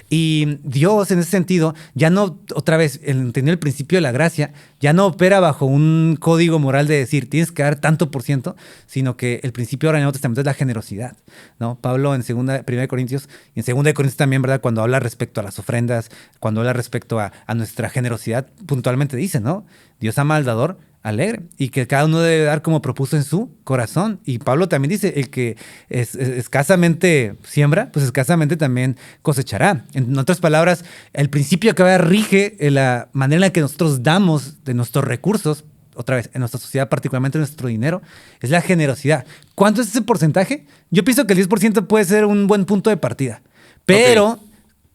Y Dios, en ese sentido, ya no, otra vez, entendiendo el principio de la gracia, ya no opera bajo un código moral de decir, tienes que dar tanto por ciento, sino que el principio ahora en el Nuevo Testamento es la generosidad, ¿no? Pablo en 1 Corintios, y en 2 Corintios también, ¿verdad?, cuando habla respecto a las ofrendas, cuando habla respecto a nuestra generosidad, puntualmente dice, ¿no? Dios ama al dador alegre y que cada uno debe dar como propuso en su corazón. Y Pablo también dice, el que escasamente siembra, pues escasamente también cosechará. En otras palabras, el principio que ahora rige la manera en la que nosotros damos de nuestros recursos, otra vez, en nuestra sociedad, particularmente nuestro dinero, es la generosidad. ¿Cuánto es ese porcentaje? Yo pienso que el 10% puede ser un buen punto de partida, pero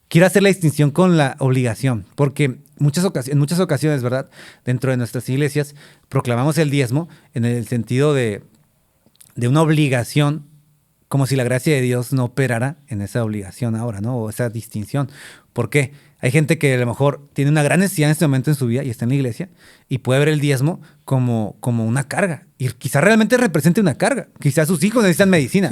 quiero hacer la distinción con la obligación, porque en muchas ocasiones, ¿verdad?, dentro de nuestras iglesias proclamamos el diezmo en el sentido de una obligación, como si la gracia de Dios no operara en esa obligación ahora, ¿no? O esa distinción. ¿Por qué? Hay gente que a lo mejor tiene una gran necesidad en este momento en su vida y está en la iglesia y puede ver el diezmo como una carga. Y quizás realmente represente una carga. Quizás sus hijos necesitan medicina.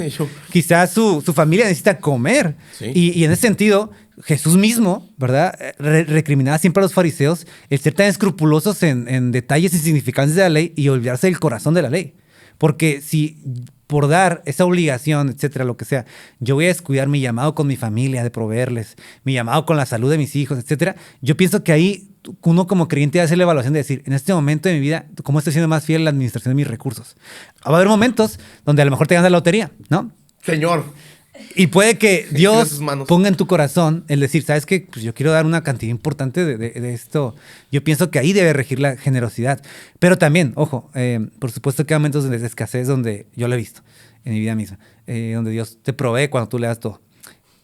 Quizás su familia necesita comer. Sí. Y en ese sentido, Jesús mismo, ¿verdad?, recriminaba siempre a los fariseos el ser tan escrupulosos en detalles insignificantes de la ley y olvidarse del corazón de la ley. Porque si por dar esa obligación, etcétera, lo que sea, yo voy a descuidar mi llamado con mi familia de proveerles, mi llamado con la salud de mis hijos, etcétera, yo pienso que ahí uno como creyente debe hacer la evaluación de decir, en este momento de mi vida, ¿cómo estoy siendo más fiel en la administración de mis recursos? Va a haber momentos donde a lo mejor te ganas la lotería, ¿no? Señor. Y puede que Dios ponga en tu corazón el decir, ¿sabes qué? Pues yo quiero dar una cantidad importante de esto. Yo pienso que ahí debe regir la generosidad. Pero también, ojo, por supuesto que hay momentos de escasez donde yo lo he visto en mi vida misma, donde Dios te provee cuando tú le das todo.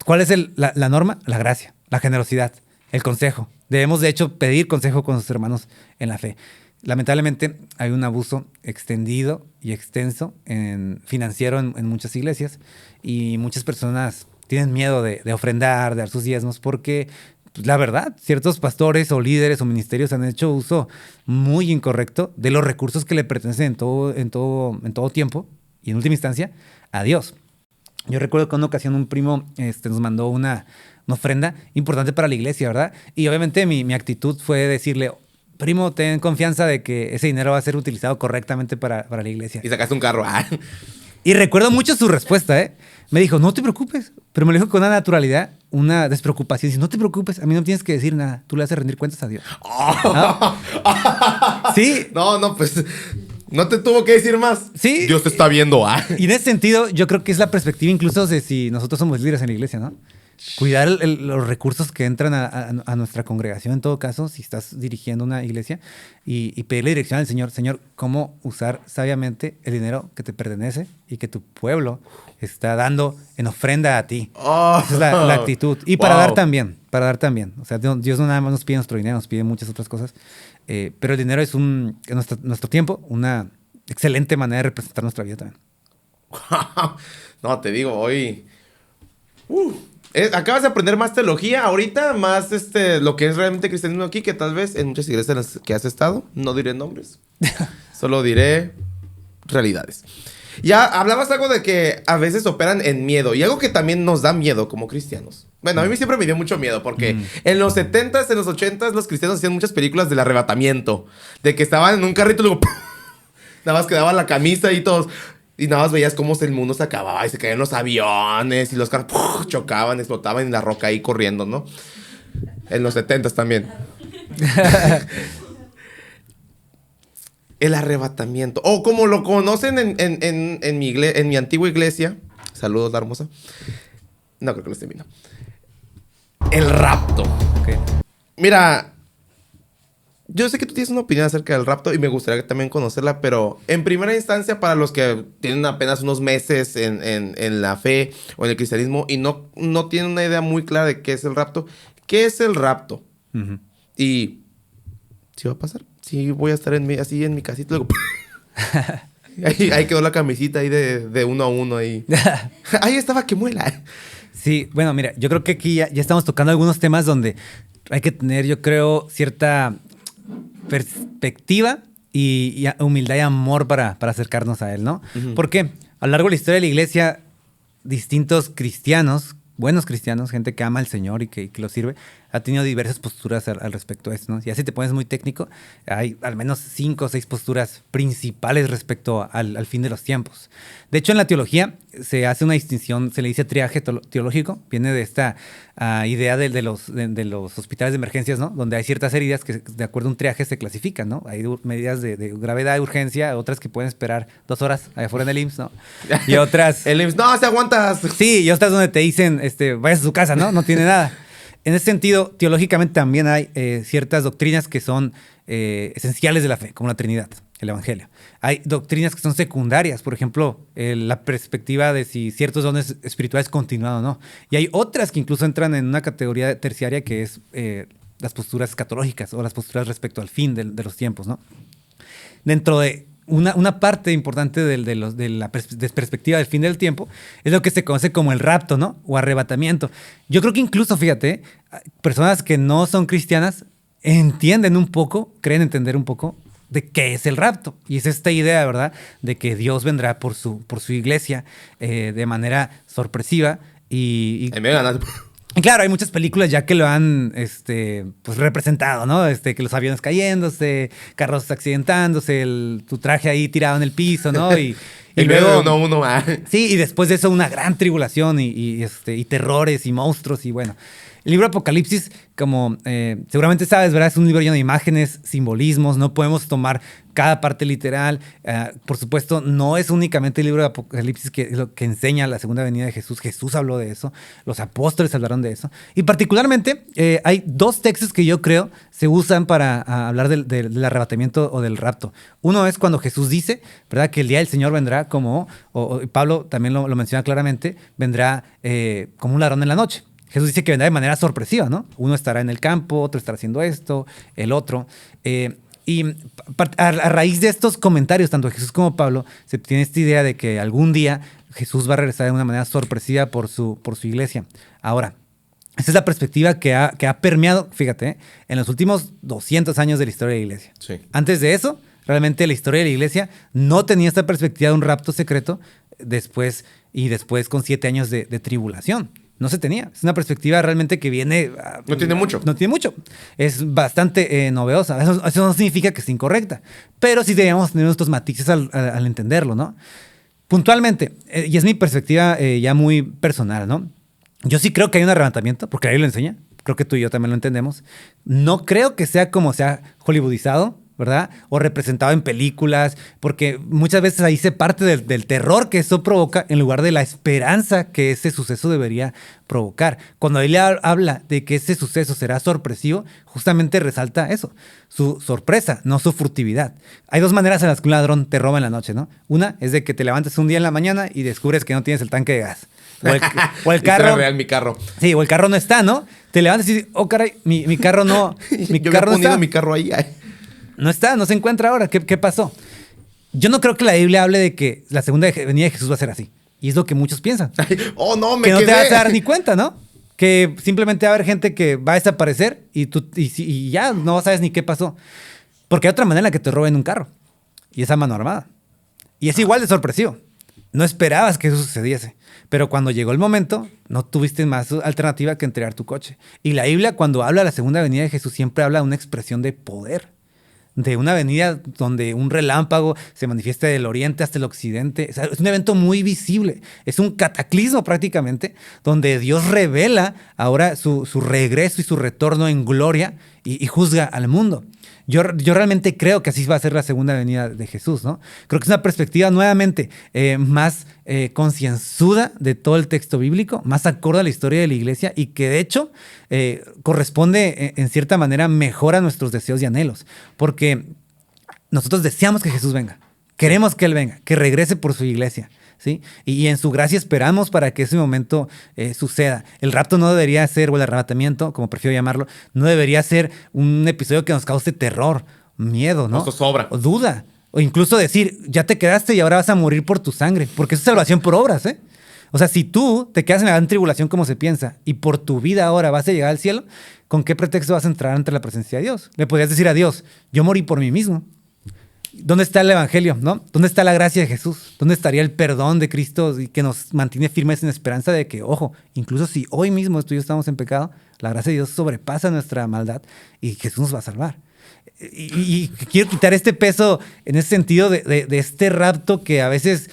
¿Cuál es la norma? La gracia, la generosidad, el consejo. Debemos, de hecho, pedir consejo con nuestros hermanos en la fe. Lamentablemente hay un abuso extendido y extenso financiero en muchas iglesias y muchas personas tienen miedo de ofrendar, de dar sus diezmos porque pues, la verdad, ciertos pastores o líderes o ministerios han hecho uso muy incorrecto de los recursos que le pertenecen en todo tiempo y en última instancia a Dios. Yo recuerdo que en una ocasión un primo nos mandó una ofrenda importante para la iglesia, ¿verdad? Y obviamente mi actitud fue decirle, primo, ten confianza de que ese dinero va a ser utilizado correctamente para la iglesia. Y sacaste un carro. Y recuerdo mucho su respuesta, ¿eh? Me dijo, no te preocupes, pero me lo dijo con una naturalidad, una despreocupación. Dice, no te preocupes, a mí no tienes que decir nada, tú le haces rendir cuentas a Dios. ¿No? Sí. No, pues no te tuvo que decir más. Sí. Dios te está viendo. Y en ese sentido, yo creo que es la perspectiva incluso de si nosotros somos líderes en la iglesia, ¿no? Cuidar los recursos que entran a nuestra congregación, en todo caso, si estás dirigiendo una iglesia, y pedirle dirección al Señor. Señor, ¿cómo usar sabiamente el dinero que te pertenece y que tu pueblo está dando en ofrenda a ti? Esa es la actitud. Y para dar también. O sea, Dios no nada más nos pide nuestro dinero, nos pide muchas otras cosas. Pero el dinero es nuestro tiempo, una excelente manera de representar nuestra vida también. No, te digo, hoy... acabas de aprender más teología ahorita, más lo que es realmente cristianismo aquí, que tal vez en muchas iglesias en las que has estado, no diré nombres, solo diré realidades. Ya hablabas algo de que a veces operan en miedo, y algo que también nos da miedo como cristianos. Bueno, a mí siempre me dio mucho miedo, porque en los 70s, en los 80s, los cristianos hacían muchas películas del arrebatamiento, de que estaban en un carrito y luego nada más quedaba la camisa y todos... Y nada más veías cómo el mundo se acababa y se caían los aviones y los carros chocaban, explotaban y la roca ahí corriendo, ¿no? En los 70s también. El arrebatamiento. O como lo conocen en mi antigua iglesia. Saludos, la hermosa. No creo que lo esté viendo. El rapto. Okay. Mira... Yo sé que tú tienes una opinión acerca del rapto y me gustaría también conocerla, pero en primera instancia, para los que tienen apenas unos meses en la fe o en el cristianismo y no tienen una idea muy clara de qué es el rapto, ¿qué es el rapto? Uh-huh. Y ¿sí va a pasar? Sí, voy a estar así en mi casita. Luego, ahí quedó la camisita ahí de uno a uno. Ahí estaba que muela. Sí, bueno, mira, yo creo que aquí ya estamos tocando algunos temas donde hay que tener, yo creo, cierta... perspectiva y humildad y amor para acercarnos a él, ¿no? Uh-huh. Porque a lo largo de la historia de la iglesia, distintos cristianos, buenos cristianos, gente que ama al Señor y que lo sirve, ha tenido diversas posturas al respecto a esto, ¿no? Y así te pones muy técnico, hay al menos 5 o 6 posturas principales respecto al fin de los tiempos. De hecho, en la teología se hace una distinción, se le dice triaje teológico, viene de esta idea de los hospitales de emergencias, ¿no? Donde hay ciertas heridas que de acuerdo a un triaje se clasifican, ¿no? Hay medidas de gravedad y urgencia, otras que pueden esperar 2 horas allá afuera en el IMSS, ¿no? Y otras... El IMSS, no, se aguantas. Sí, y otras donde te dicen, vayas a su casa, ¿no? No tiene nada. En ese sentido, teológicamente también hay ciertas doctrinas que son esenciales de la fe, como la Trinidad, el Evangelio. Hay doctrinas que son secundarias, por ejemplo, la perspectiva de si ciertos dones espirituales continúan o no. Y hay otras que incluso entran en una categoría terciaria que es las posturas escatológicas o las posturas respecto al fin de los tiempos, ¿no? Dentro de una parte importante de la perspectiva del fin del tiempo es lo que se conoce como el rapto, ¿no? O arrebatamiento. Yo creo que incluso, fíjate, personas que no son cristianas entienden un poco, creen entender un poco de qué es el rapto. Y es esta idea, ¿verdad?, de que Dios vendrá por su iglesia de manera sorpresiva y claro, hay muchas películas ya que lo han pues representado, ¿no? Que los aviones cayéndose, carros accidentándose, tu traje ahí tirado en el piso, ¿no? Y luego uno. Sí, y después de eso una gran tribulación y terrores y monstruos y bueno. El libro Apocalipsis, como seguramente sabes, ¿verdad? Es un libro lleno de imágenes, simbolismos, no podemos tomar cada parte literal. Por supuesto, no es únicamente el libro de Apocalipsis lo que enseña la segunda venida de Jesús. Jesús habló de eso, los apóstoles hablaron de eso. Y particularmente hay 2 textos que yo creo se usan para hablar del arrebatamiento o del rapto. Uno es cuando Jesús dice, ¿verdad?, que el día del Señor vendrá como, o Pablo también lo menciona claramente, vendrá como un ladrón en la noche. Jesús dice que vendrá de manera sorpresiva, ¿no? Uno estará en el campo, otro estará haciendo esto, el otro. Y a raíz de estos comentarios, tanto de Jesús como Pablo, se tiene esta idea de que algún día Jesús va a regresar de una manera sorpresiva por su iglesia. Ahora, Esa es la perspectiva que ha permeado, fíjate, en los últimos 200 años de la historia de la iglesia. Sí. Antes de eso, realmente la historia de la iglesia no tenía esta perspectiva de un rapto secreto después con 7 años de tribulación. No se tenía. Es una perspectiva realmente que viene... No tiene mucho. No tiene mucho. Es bastante novedosa. Eso no significa que esté incorrecta. Pero sí debemos tener nuestros matices al entenderlo, ¿no? Puntualmente, y es mi perspectiva ya muy personal, ¿no? Yo sí creo que hay un arrebatamiento, porque la Biblia lo enseña. Creo que tú y yo también lo entendemos. No creo que sea como sea hollywoodizado, ¿verdad? O representado en películas, porque muchas veces ahí se parte del terror que eso provoca en lugar de la esperanza que ese suceso debería provocar. Cuando él habla de que ese suceso será sorpresivo, justamente resalta eso, su sorpresa, no su furtividad. Hay 2 maneras en las que un ladrón te roba en la noche, ¿no? Una es de que te levantes un día en la mañana y descubres que no tienes el tanque de gas. O el carro. Real, mi carro. Sí, o el carro no está, ¿no? Te levantas y dices, oh, caray, mi carro no. Mi Yo carro había no está. mi carro ahí. Ay. No está, no se encuentra ahora. ¿Qué pasó? Yo no creo que la Biblia hable de que la segunda venida de Jesús va a ser así. Y es lo que muchos piensan. Oh, no, me que no quedé. te vas a dar ni cuenta, ¿no? Que simplemente va a haber gente que va a desaparecer y ya no sabes ni qué pasó. Porque hay otra manera en la que te roben un carro. Y es a mano armada. Y es igual de sorpresivo. No esperabas que eso sucediese. Pero cuando llegó el momento, no tuviste más alternativa que entregar tu coche. Y la Biblia, cuando habla de la segunda venida de Jesús, siempre habla de una expresión de poder. De una venida donde un relámpago se manifiesta del oriente hasta el occidente. O sea, es un evento muy visible. Es un cataclismo prácticamente, donde Dios revela ahora su regreso y su retorno en gloria y juzga al mundo. Yo realmente creo que así va a ser la segunda venida de Jesús, ¿no? Creo que es una perspectiva nuevamente más concienzuda de todo el texto bíblico, más acorde a la historia de la iglesia y que de hecho corresponde en cierta manera mejor a nuestros deseos y anhelos. Porque nosotros deseamos que Jesús venga, queremos que Él venga, que regrese por su iglesia. ¿Sí? Y en su gracia esperamos para que ese momento suceda. El rapto no debería ser, o el arrebatamiento, como prefiero llamarlo, no debería ser un episodio que nos cause terror, miedo, ¿no? Esto sobra. O duda. O incluso decir, ya te quedaste y ahora vas a morir por tu sangre. Porque eso es salvación por obras, ¿eh? O sea, si tú te quedas en la gran tribulación como se piensa y por tu vida ahora vas a llegar al cielo, ¿con qué pretexto vas a entrar ante la presencia de Dios? Le podrías decir a Dios, yo morí por mí mismo. ¿Dónde está el evangelio, no? ¿Dónde está la gracia de Jesús? ¿Dónde estaría el perdón de Cristo y que nos mantiene firmes en esperanza de que, ojo, incluso si hoy mismo tú y yo estamos en pecado, la gracia de Dios sobrepasa nuestra maldad y Jesús nos va a salvar? Y quiero quitar este peso en ese sentido de este rapto que a veces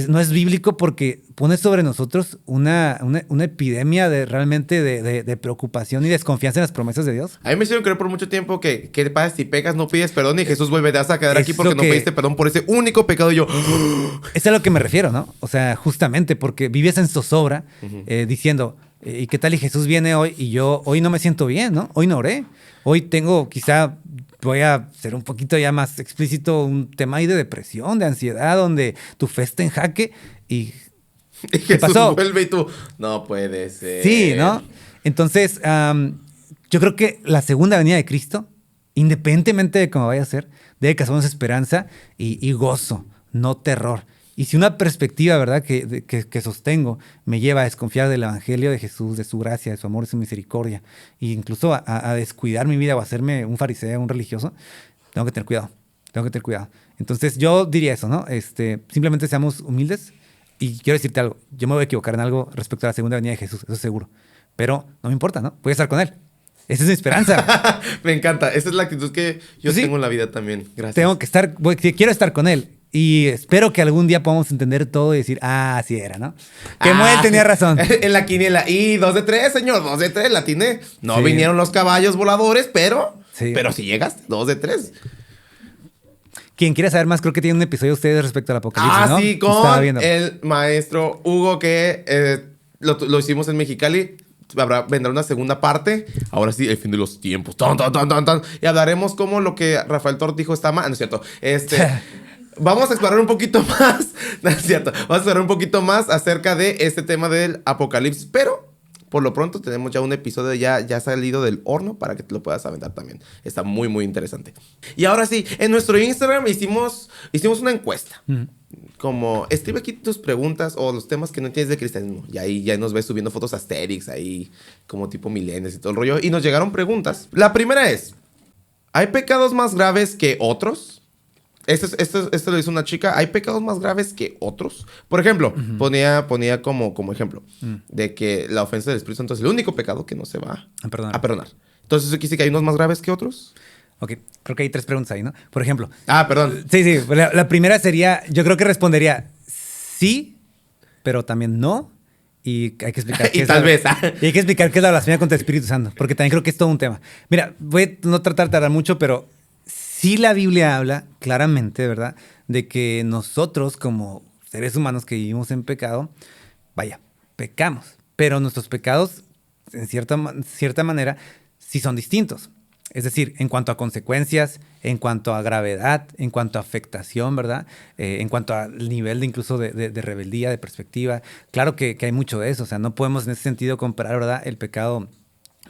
no es bíblico porque pone sobre nosotros una epidemia realmente de preocupación y desconfianza en las promesas de Dios. A mí me hicieron creer por mucho tiempo que ¿qué pasa si pecas, no pides perdón y Jesús vuelve a quedar aquí porque no pediste perdón por ese único pecado? Y yo... Es a lo que me refiero, ¿no? O sea, justamente porque vives en zozobra diciendo, ¿y qué tal y Jesús viene hoy y yo hoy no me siento bien, ¿no? Hoy no oré. Hoy tengo voy a ser un poquito ya más explícito, un tema ahí de depresión, de ansiedad, donde tu fe está en jaque y... ¿Qué pasó? Vuelve y tú, no puede ser. Sí, ¿no? Entonces, yo creo que la segunda venida de Cristo, independientemente de cómo vaya a ser, debe causarnos esperanza y gozo, no terror. Y si una perspectiva, ¿verdad?, que sostengo me lleva a desconfiar del evangelio de Jesús, de su gracia, de su amor, de su misericordia, e incluso a descuidar mi vida o a hacerme un fariseo, un religioso, tengo que tener cuidado. Entonces yo diría eso, ¿no? Simplemente seamos humildes y quiero decirte algo. Yo me voy a equivocar en algo respecto a la segunda venida de Jesús, eso es seguro. Pero no me importa, ¿no? Voy a estar con Él. Esa es mi esperanza. Me encanta. Esa es la actitud que yo tengo en la vida también. Gracias. Quiero estar con Él. Y espero que algún día podamos entender todo y decir, así era, ¿no? Que Moel tenía razón. En la quiniela. Y 2 de 3, señor. 2 de 3, la atiné. No vinieron los caballos voladores, pero si llegaste, 2 de 3. Quien quiera saber más, creo que tiene un episodio ustedes respecto al Apocalipsis, ¿no? Sí, con el maestro Hugo, que lo hicimos en Mexicali. Vendrá una segunda parte. Ahora sí, el fin de los tiempos. Tan. Y hablaremos como lo que Rafael Tort dijo está mal. No es cierto. Vamos a explorar un poquito más. No es cierto. Vamos a explorar un poquito más acerca de este tema del apocalipsis. Pero por lo pronto tenemos ya un episodio ya salido del horno para que te lo puedas aventar también. Está muy, muy interesante. Y ahora sí, en nuestro Instagram hicimos una encuesta. como, escribe aquí tus preguntas o los temas que no entiendes de cristianismo. Y ahí ya nos ves subiendo fotos Asterix, ahí como tipo milenios y todo el rollo. Y nos llegaron preguntas. La primera es, ¿hay pecados más graves que otros? Esto lo hizo una chica. ¿Hay pecados más graves que otros? Por ejemplo, ponía como ejemplo de que la ofensa del Espíritu Santo es el único pecado que no se va a perdonar. Entonces, ¿eso quiere decir que hay unos más graves que otros? Ok, creo que hay 3 preguntas ahí, ¿no? Por ejemplo. Perdón. Sí. La primera sería, yo creo que respondería sí, pero también no. Y hay que explicar y tal vez. Y hay que explicar qué es la blasfemia contra el Espíritu Santo, porque también creo que es todo un tema. Mira, voy a no tratar de tardar mucho, pero sí la Biblia habla claramente, ¿verdad?, de que nosotros como seres humanos que vivimos en pecado, pecamos. Pero nuestros pecados, en cierta manera, sí son distintos. Es decir, en cuanto a consecuencias, en cuanto a gravedad, en cuanto a afectación, ¿verdad? En cuanto al nivel incluso de rebeldía, de perspectiva. Claro que hay mucho de eso. O sea, no podemos en ese sentido comparar, ¿verdad?, el pecado,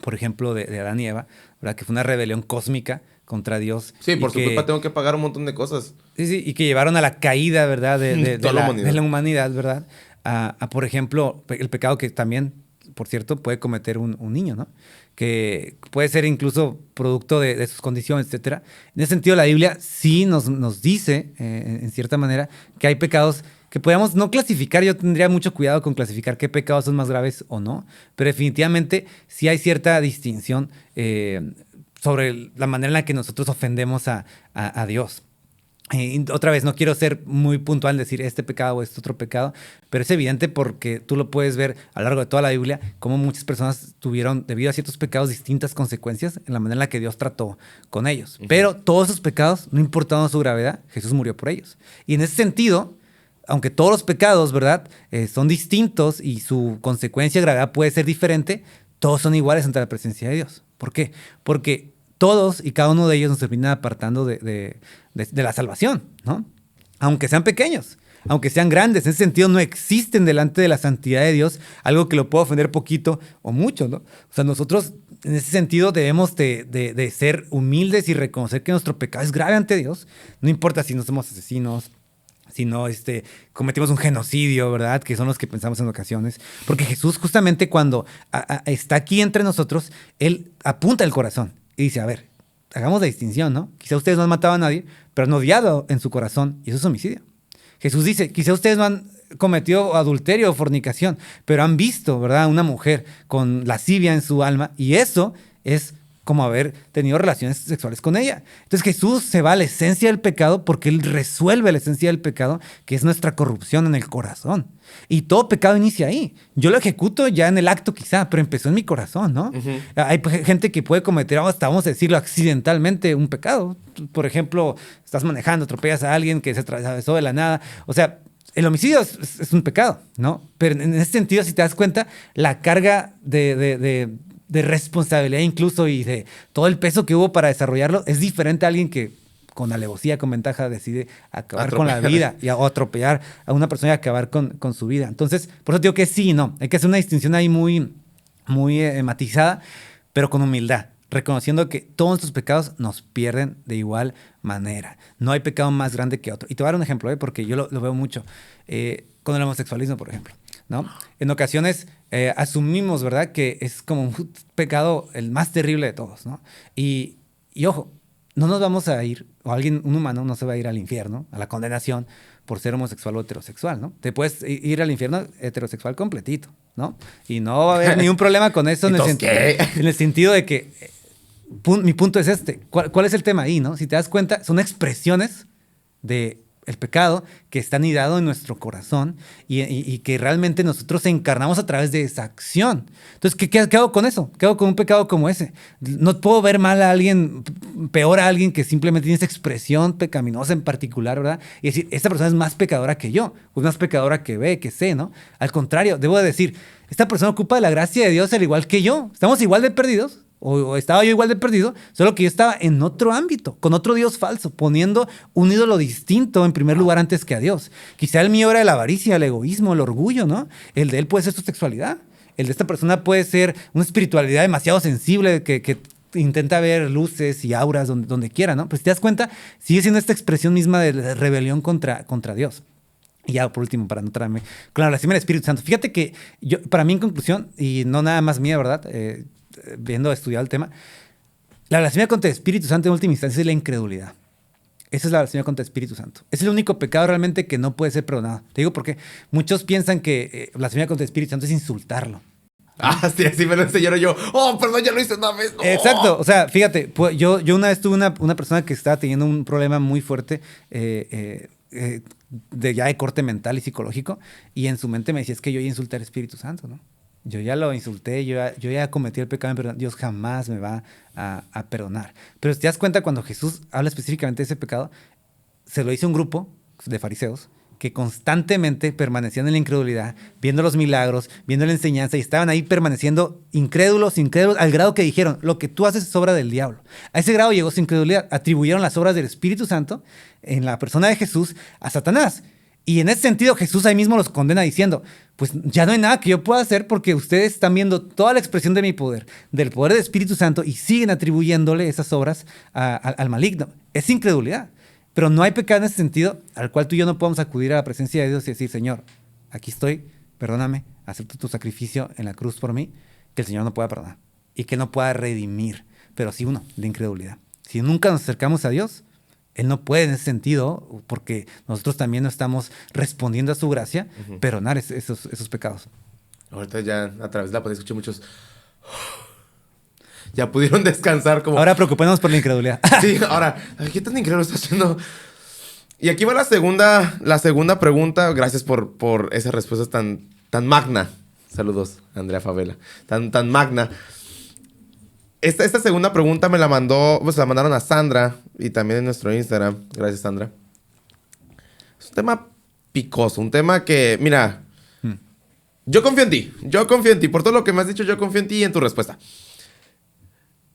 por ejemplo, de Adán y Eva, ¿verdad?, que fue una rebelión cósmica contra Dios. Sí, por su culpa tengo que pagar un montón de cosas. Sí, y que llevaron a la caída, ¿verdad?, de la humanidad, ¿verdad? Por ejemplo, el pecado que también, por cierto, puede cometer un niño, ¿no? Que puede ser incluso producto de sus condiciones, etcétera. En ese sentido, la Biblia sí nos dice, en cierta manera, que hay pecados que podemos no clasificar. Yo tendría mucho cuidado con clasificar qué pecados son más graves o no, pero definitivamente sí hay cierta distinción sobre la manera en la que nosotros ofendemos a Dios. Otra vez, no quiero ser muy puntual en decir este pecado o este otro pecado, pero es evidente porque tú lo puedes ver a lo largo de toda la Biblia, cómo muchas personas tuvieron, debido a ciertos pecados, distintas consecuencias en la manera en la que Dios trató con ellos. Pero todos esos pecados, no importando su gravedad, Jesús murió por ellos. Y en ese sentido, aunque todos los pecados, ¿verdad?, son distintos y su consecuencia de gravedad puede ser diferente, todos son iguales ante la presencia de Dios. ¿Por qué? Porque todos y cada uno de ellos nos terminan apartando de la salvación, ¿no? Aunque sean pequeños, aunque sean grandes, en ese sentido no existen delante de la santidad de Dios algo que lo pueda ofender poquito o mucho, ¿no? O sea, nosotros en ese sentido debemos de ser humildes y reconocer que nuestro pecado es grave ante Dios. No importa si no somos asesinos, si no cometimos un genocidio, ¿verdad?, que son los que pensamos en ocasiones. Porque Jesús justamente cuando está aquí entre nosotros, Él apunta el corazón y dice, a ver, hagamos la distinción, ¿no? Quizá ustedes no han matado a nadie, pero han odiado en su corazón, y eso es homicidio. Jesús dice, quizá ustedes no han cometido adulterio o fornicación, pero han visto, ¿verdad?, a una mujer con lascivia en su alma, y eso es como haber tenido relaciones sexuales con ella. Entonces Jesús se va a la esencia del pecado porque Él resuelve la esencia del pecado, que es nuestra corrupción en el corazón. Y todo pecado inicia ahí. Yo lo ejecuto ya en el acto quizá, pero empezó en mi corazón, ¿no? Hay gente que puede cometer, hasta vamos a decirlo, accidentalmente un pecado. Por ejemplo, estás manejando, atropellas a alguien que se atravesó de la nada. O sea, el homicidio es un pecado, ¿no? Pero en ese sentido, si te das cuenta, la carga de responsabilidad incluso y de todo el peso que hubo para desarrollarlo es diferente a alguien que con alevosía, con ventaja, decide acabar con la vida o atropellar a una persona y acabar con su vida. Entonces, por eso digo que sí y no. Hay que hacer una distinción ahí muy matizada, pero con humildad, reconociendo que todos nuestros pecados nos pierden de igual manera. No hay pecado más grande que otro. Y te voy a dar un ejemplo, porque yo lo veo mucho. Con el homosexualismo, por ejemplo, ¿no? En ocasiones asumimos, ¿verdad?, que es como un pecado el más terrible de todos, ¿no? Y ojo, no nos vamos a ir, o un humano no se va a ir al infierno, a la condenación, por ser homosexual o heterosexual, ¿no? Te puedes ir al infierno heterosexual completito, ¿no? Y no va a haber ningún problema con eso en el sentido de que mi punto es este. ¿Cuál es el tema ahí, no? Si te das cuenta, son expresiones de el pecado que está anidado en nuestro corazón y que realmente nosotros encarnamos a través de esa acción. Entonces, ¿qué hago con eso? ¿Qué hago con un pecado como ese? No puedo ver mal a alguien, peor a alguien que simplemente tiene esa expresión pecaminosa en particular, ¿verdad? Y decir, esta persona es más pecadora que yo, o es más pecadora que B, que C, ¿no? Al contrario, debo de decir, esta persona ocupa de la gracia de Dios al igual que yo. Estamos igual de perdidos. O estaba yo igual de perdido, solo que yo estaba en otro ámbito, con otro Dios falso, poniendo un ídolo distinto en primer lugar antes que a Dios. Quizá el mío era la avaricia, el egoísmo, el orgullo, ¿no? El de él puede ser su sexualidad. El de esta persona puede ser una espiritualidad demasiado sensible que intenta ver luces y auras donde quiera, ¿no? Pues si te das cuenta, sigue siendo esta expresión misma de rebelión contra Dios. Y ya por último, para no traerme, con la blasfemia del Espíritu Santo. Fíjate que yo, para mí en conclusión, y no nada más mía, ¿verdad? Viendo estudiado el tema, la blasfemia contra el Espíritu Santo en última instancia es la incredulidad. Esa es la blasfemia contra el Espíritu Santo. Es el único pecado realmente que no puede ser perdonado. Te digo porque muchos piensan que blasfemia contra el Espíritu Santo es insultarlo. Ah, sí, así me lo enseñaron yo. Oh, perdón, ya lo hice una vez. No. Exacto. O sea, fíjate, pues, yo una vez tuve una persona que estaba teniendo un problema muy fuerte ya de corte mental y psicológico, y en su mente me decía, es que yo ya insulté al Espíritu Santo, ¿no? Yo ya lo insulté, yo ya cometí el pecado, pero Dios jamás me va a perdonar. Pero si te das cuenta, cuando Jesús habla específicamente de ese pecado, se lo hizo a un grupo de fariseos que constantemente permanecían en la incredulidad, viendo los milagros, viendo la enseñanza, y estaban ahí permaneciendo incrédulos, al grado que dijeron, lo que tú haces es obra del diablo. A ese grado llegó su incredulidad. Atribuyeron las obras del Espíritu Santo en la persona de Jesús a Satanás. Y en ese sentido Jesús ahí mismo los condena diciendo, pues ya no hay nada que yo pueda hacer porque ustedes están viendo toda la expresión de mi poder, del poder del Espíritu Santo, y siguen atribuyéndole esas obras al maligno. Es incredulidad. Pero no hay pecado en ese sentido al cual tú y yo no podamos acudir a la presencia de Dios y decir, Señor, aquí estoy, perdóname, acepto tu sacrificio en la cruz por mí, que el Señor no pueda perdonar y que no pueda redimir. Pero sí uno, de incredulidad. Si nunca nos acercamos a Dios, Él no puede en ese sentido, porque nosotros también no estamos respondiendo a su gracia, perdonar esos pecados. Ahorita ya a través de la pandemia escuché muchos... Ya pudieron descansar como... Ahora preocupémonos por la incredulidad. Sí, ahora, ay, ¿qué tan increíble está haciendo? Y aquí va la segunda pregunta. Gracias por esa respuesta tan magna. Saludos, Andrea Favela. Tan magna. Esta segunda pregunta me la mandó, pues la mandaron a Sandra y también en nuestro Instagram. Gracias, Sandra. Es un tema picoso, un tema que, mira, yo confío en ti. Yo confío en ti. Por todo lo que me has dicho, yo confío en ti y en tu respuesta.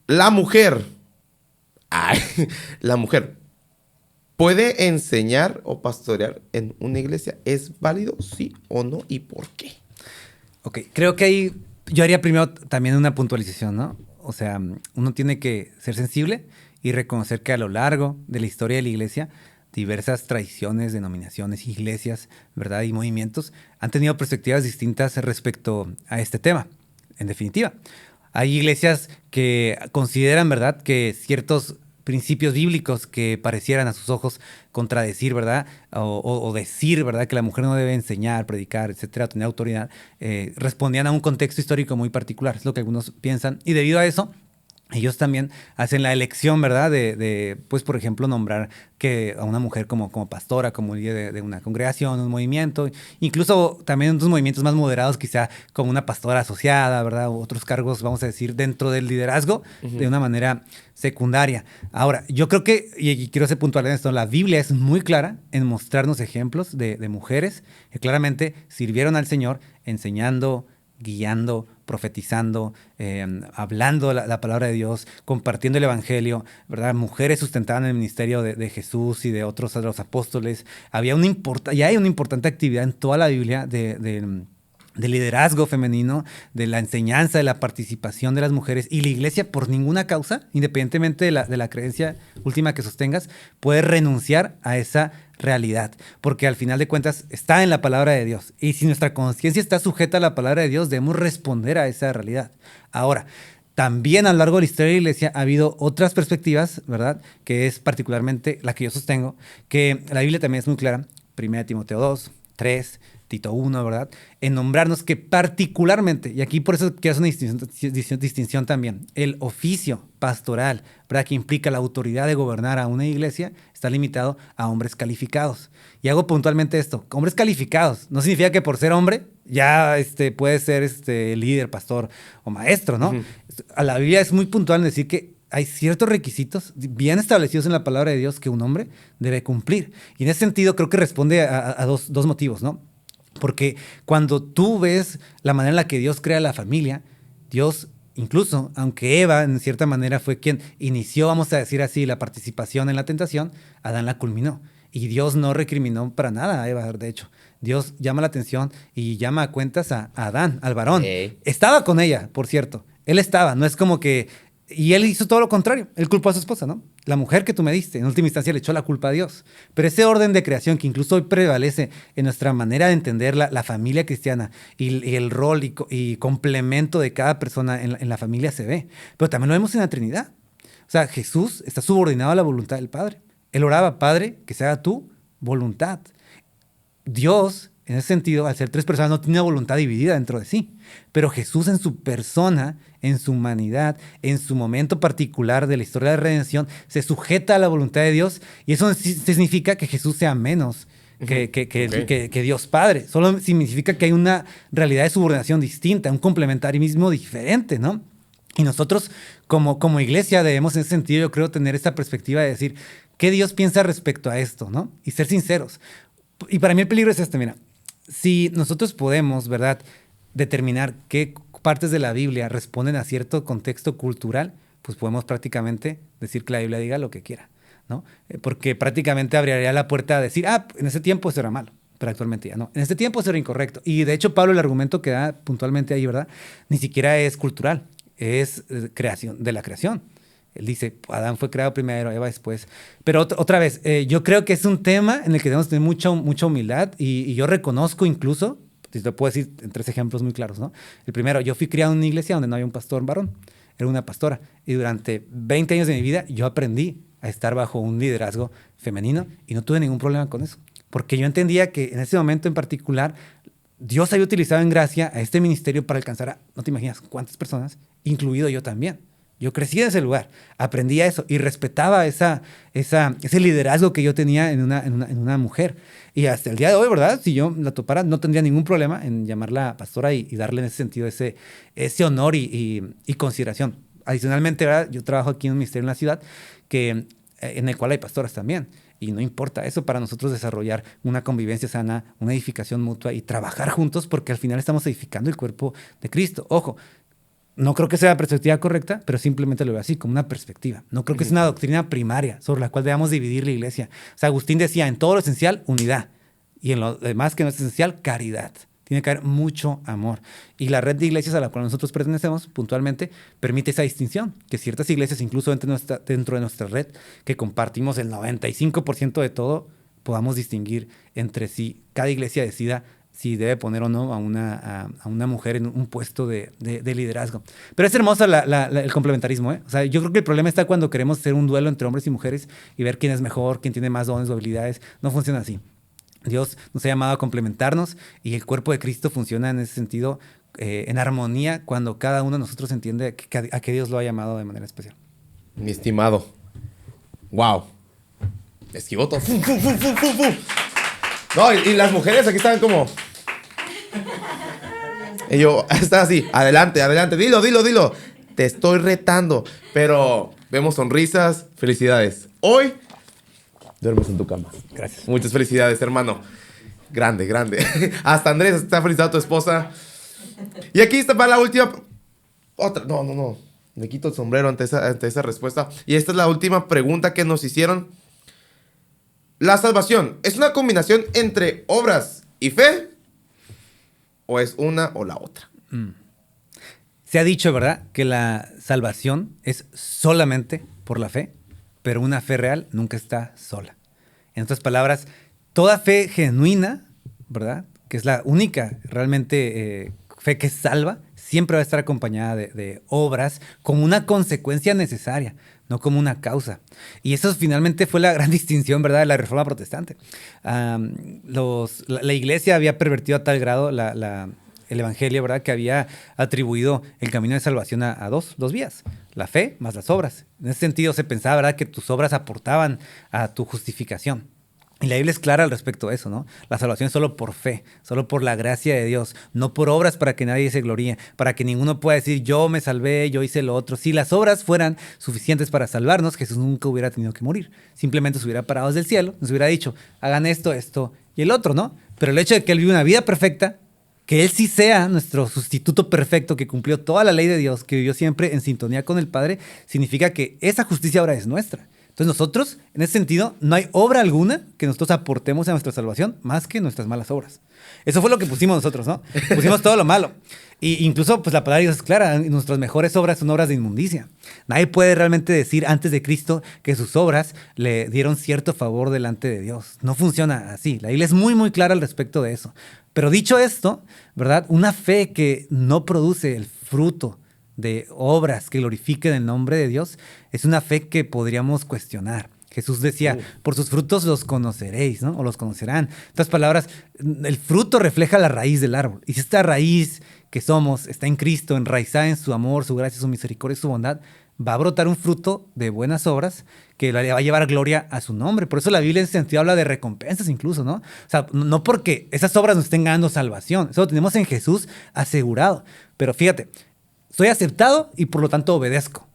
La mujer, ¿puede enseñar o pastorear en una iglesia? ¿Es válido, sí o no? ¿Y por qué? Ok, creo que ahí yo haría primero también una puntualización, ¿no? O sea, uno tiene que ser sensible y reconocer que a lo largo de la historia de la iglesia, diversas tradiciones, denominaciones, iglesias, ¿verdad? Y movimientos han tenido perspectivas distintas respecto a este tema, en definitiva. Hay iglesias que consideran, ¿verdad?, que ciertos principios bíblicos que parecieran a sus ojos contradecir, ¿verdad?, o decir, ¿verdad?, que la mujer no debe enseñar, predicar, etcétera, tener autoridad, respondían a un contexto histórico muy particular, es lo que algunos piensan. Y debido a eso, ellos también hacen la elección, ¿verdad?, pues, por ejemplo, nombrar a una mujer como pastora, como líder de una congregación, un movimiento, incluso también en otros movimientos más moderados, quizá como una pastora asociada, ¿verdad?, o otros cargos, vamos a decir, dentro del liderazgo, de una manera secundaria. Ahora, yo creo que, y quiero ser puntual en esto, la Biblia es muy clara en mostrarnos ejemplos de mujeres que claramente sirvieron al Señor enseñando, guiando, profetizando, hablando la palabra de Dios, compartiendo el evangelio, ¿verdad? Mujeres sustentaban el ministerio de Jesús y de otros de los apóstoles. Y hay una importante actividad en toda la Biblia de liderazgo femenino, de la enseñanza, de la participación de las mujeres, y la iglesia por ninguna causa, independientemente de la creencia última que sostengas, puede renunciar a esa realidad, porque al final de cuentas está en la palabra de Dios, y si nuestra conciencia está sujeta a la palabra de Dios, debemos responder a esa realidad. Ahora, también a lo largo de la historia de la iglesia ha habido otras perspectivas, ¿verdad?, que es particularmente la que yo sostengo, que la Biblia también es muy clara, 1 Timoteo 2, 3, Tito 1, ¿verdad?, en nombrarnos que particularmente, y aquí por eso quiero hacer una distinción también, el oficio pastoral, ¿verdad?, que implica la autoridad de gobernar a una iglesia, está limitado a hombres calificados. Y hago puntualmente esto, hombres calificados, no significa que por ser hombre ya puede ser líder, pastor o maestro, ¿no? A la Biblia es muy puntual en decir que hay ciertos requisitos bien establecidos en la palabra de Dios que un hombre debe cumplir. Y en ese sentido creo que responde a dos motivos, ¿no? Porque cuando tú ves la manera en la que Dios crea la familia, Dios, incluso, aunque Eva en cierta manera fue quien inició, vamos a decir así, la participación en la tentación, Adán la culminó. Y Dios no recriminó para nada a Eva, de hecho. Dios llama la atención y llama a cuentas a Adán, al varón. Estaba con ella, por cierto. Él estaba, no es como que Y él hizo todo lo contrario. Él culpó a su esposa, ¿no? La mujer que tú me diste, en última instancia le echó la culpa a Dios. Pero ese orden de creación que incluso hoy prevalece en nuestra manera de entender la familia cristiana y el rol y complemento de cada persona en la familia se ve. Pero también lo vemos en la Trinidad. O sea, Jesús está subordinado a la voluntad del Padre. Él oraba, Padre, que se haga tu voluntad. Dios, en ese sentido, al ser tres personas, no tiene una voluntad dividida dentro de sí. Pero Jesús en su persona, en su humanidad, en su momento particular de la historia de redención, se sujeta a la voluntad de Dios, y eso significa que Jesús sea menos que Dios Padre. Solo significa que hay una realidad de subordinación distinta, un complementarismo diferente, ¿no? Y nosotros, como iglesia, debemos en ese sentido, yo creo, tener esta perspectiva de decir, ¿qué Dios piensa respecto a esto, no? Y ser sinceros. Y para mí el peligro es este, mira, si nosotros podemos, ¿verdad?, determinar qué partes de la Biblia responden a cierto contexto cultural, pues podemos prácticamente decir que la Biblia diga lo que quiera, ¿no? Porque prácticamente abriría la puerta a decir, en ese tiempo eso era malo, pero actualmente ya no. En este tiempo eso era incorrecto. Y de hecho, Pablo, el argumento que da puntualmente ahí, ¿verdad?, ni siquiera es cultural, es creación, de la creación. Él dice, Adán fue creado primero, Eva después. Pero otra vez, yo creo que es un tema en el que debemos tener mucha humildad y yo reconozco incluso, te puedo decir en 3 ejemplos muy claros, ¿no? El primero, yo fui criado en una iglesia donde no había un pastor varón, era una pastora. Y durante 20 años de mi vida yo aprendí a estar bajo un liderazgo femenino y no tuve ningún problema con eso. Porque yo entendía que en ese momento en particular Dios había utilizado en gracia a este ministerio para alcanzar a, no te imaginas cuántas personas, incluido yo también. Yo crecí en ese lugar, aprendí a eso y respetaba ese liderazgo que yo tenía en una mujer. Y hasta el día de hoy, ¿verdad? Si yo la topara, no tendría ningún problema en llamarla pastora y darle en ese sentido ese honor y consideración. Adicionalmente, ¿verdad?, yo trabajo aquí en un ministerio en la ciudad en el cual hay pastoras también. Y no importa eso para nosotros desarrollar una convivencia sana, una edificación mutua y trabajar juntos, porque al final estamos edificando el cuerpo de Cristo. Ojo, no creo que sea la perspectiva correcta, pero simplemente lo veo así, como una perspectiva. No creo que sea una doctrina primaria sobre la cual debamos dividir la iglesia. O sea, Agustín decía, en todo lo esencial, unidad. Y en lo demás que no es esencial, caridad. Tiene que haber mucho amor. Y la red de iglesias a la cual nosotros pertenecemos, puntualmente, permite esa distinción. Que ciertas iglesias, incluso dentro de nuestra red, que compartimos el 95% de todo, podamos distinguir entre si cada iglesia decida si debe poner o no a una mujer en un puesto de liderazgo. Pero es hermoso el complementarismo, ¿eh? O sea, yo creo que el problema está cuando queremos hacer un duelo entre hombres y mujeres y ver quién es mejor, quién tiene más dones o habilidades. No funciona así. Dios nos ha llamado a complementarnos y el cuerpo de Cristo funciona en ese sentido en armonía cuando cada uno de nosotros entiende a qué Dios lo ha llamado de manera especial. Mi estimado. Wow. Esquivó todo. ¡Fu, fu, fu, fu, fu, fu! No, y las mujeres aquí estaban como... Y yo, está así, adelante, dilo. Te estoy retando. Pero vemos sonrisas, felicidades. Hoy duermes en tu cama. Gracias. Muchas felicidades, hermano. Grande. Hasta Andrés está felicitando a tu esposa. Y aquí está para la última... Otra, no. Me quito el sombrero ante esa respuesta. Y esta es la última pregunta que nos hicieron. ¿La salvación es una combinación entre obras y fe? ¿O es una o la otra? Se ha dicho, ¿verdad?, que la salvación es solamente por la fe, pero una fe real nunca está sola. En otras palabras, toda fe genuina, ¿verdad?, que es la única realmente fe que salva, siempre va a estar acompañada de obras como una consecuencia necesaria, no como una causa. Y eso finalmente fue la gran distinción, ¿verdad?, de la Reforma Protestante. La iglesia había pervertido a tal grado el evangelio, ¿verdad?, que había atribuido el camino de salvación a dos vías, la fe más las obras. En ese sentido se pensaba, ¿verdad?, que tus obras aportaban a tu justificación. Y la Biblia es clara al respecto de eso, ¿no? La salvación es solo por fe, solo por la gracia de Dios, no por obras para que nadie se gloríe, para que ninguno pueda decir yo me salvé, yo hice lo otro. Si las obras fueran suficientes para salvarnos, Jesús nunca hubiera tenido que morir. Simplemente se hubiera parado desde el cielo, nos hubiera dicho, hagan esto y el otro, ¿no? Pero el hecho de que Él vive una vida perfecta, que Él sí sea nuestro sustituto perfecto, que cumplió toda la ley de Dios, que vivió siempre en sintonía con el Padre, significa que esa justicia ahora es nuestra. Entonces nosotros, en ese sentido, no hay obra alguna que nosotros aportemos a nuestra salvación más que nuestras malas obras. Eso fue lo que pusimos nosotros, ¿no? Pusimos todo lo malo. Y incluso, pues la palabra de Dios es clara, nuestras mejores obras son obras de inmundicia. Nadie puede realmente decir antes de Cristo que sus obras le dieron cierto favor delante de Dios. No funciona así. La Biblia es muy, muy clara al respecto de eso. Pero dicho esto, ¿verdad? Una fe que no produce el fruto de obras que glorifiquen el nombre de Dios es una fe que podríamos cuestionar. Jesús decía, por sus frutos los conoceréis, ¿no? O los conocerán. En otras palabras, el fruto refleja la raíz del árbol. Y si esta raíz que somos está en Cristo, enraizada en su amor, su gracia, su misericordia y su bondad, va a brotar un fruto de buenas obras que le va a llevar gloria a su nombre. Por eso la Biblia en ese sentido habla de recompensas incluso, ¿no? O sea, no porque esas obras nos estén ganando salvación. Eso lo tenemos en Jesús asegurado. Pero fíjate, soy aceptado y por lo tanto obedezco.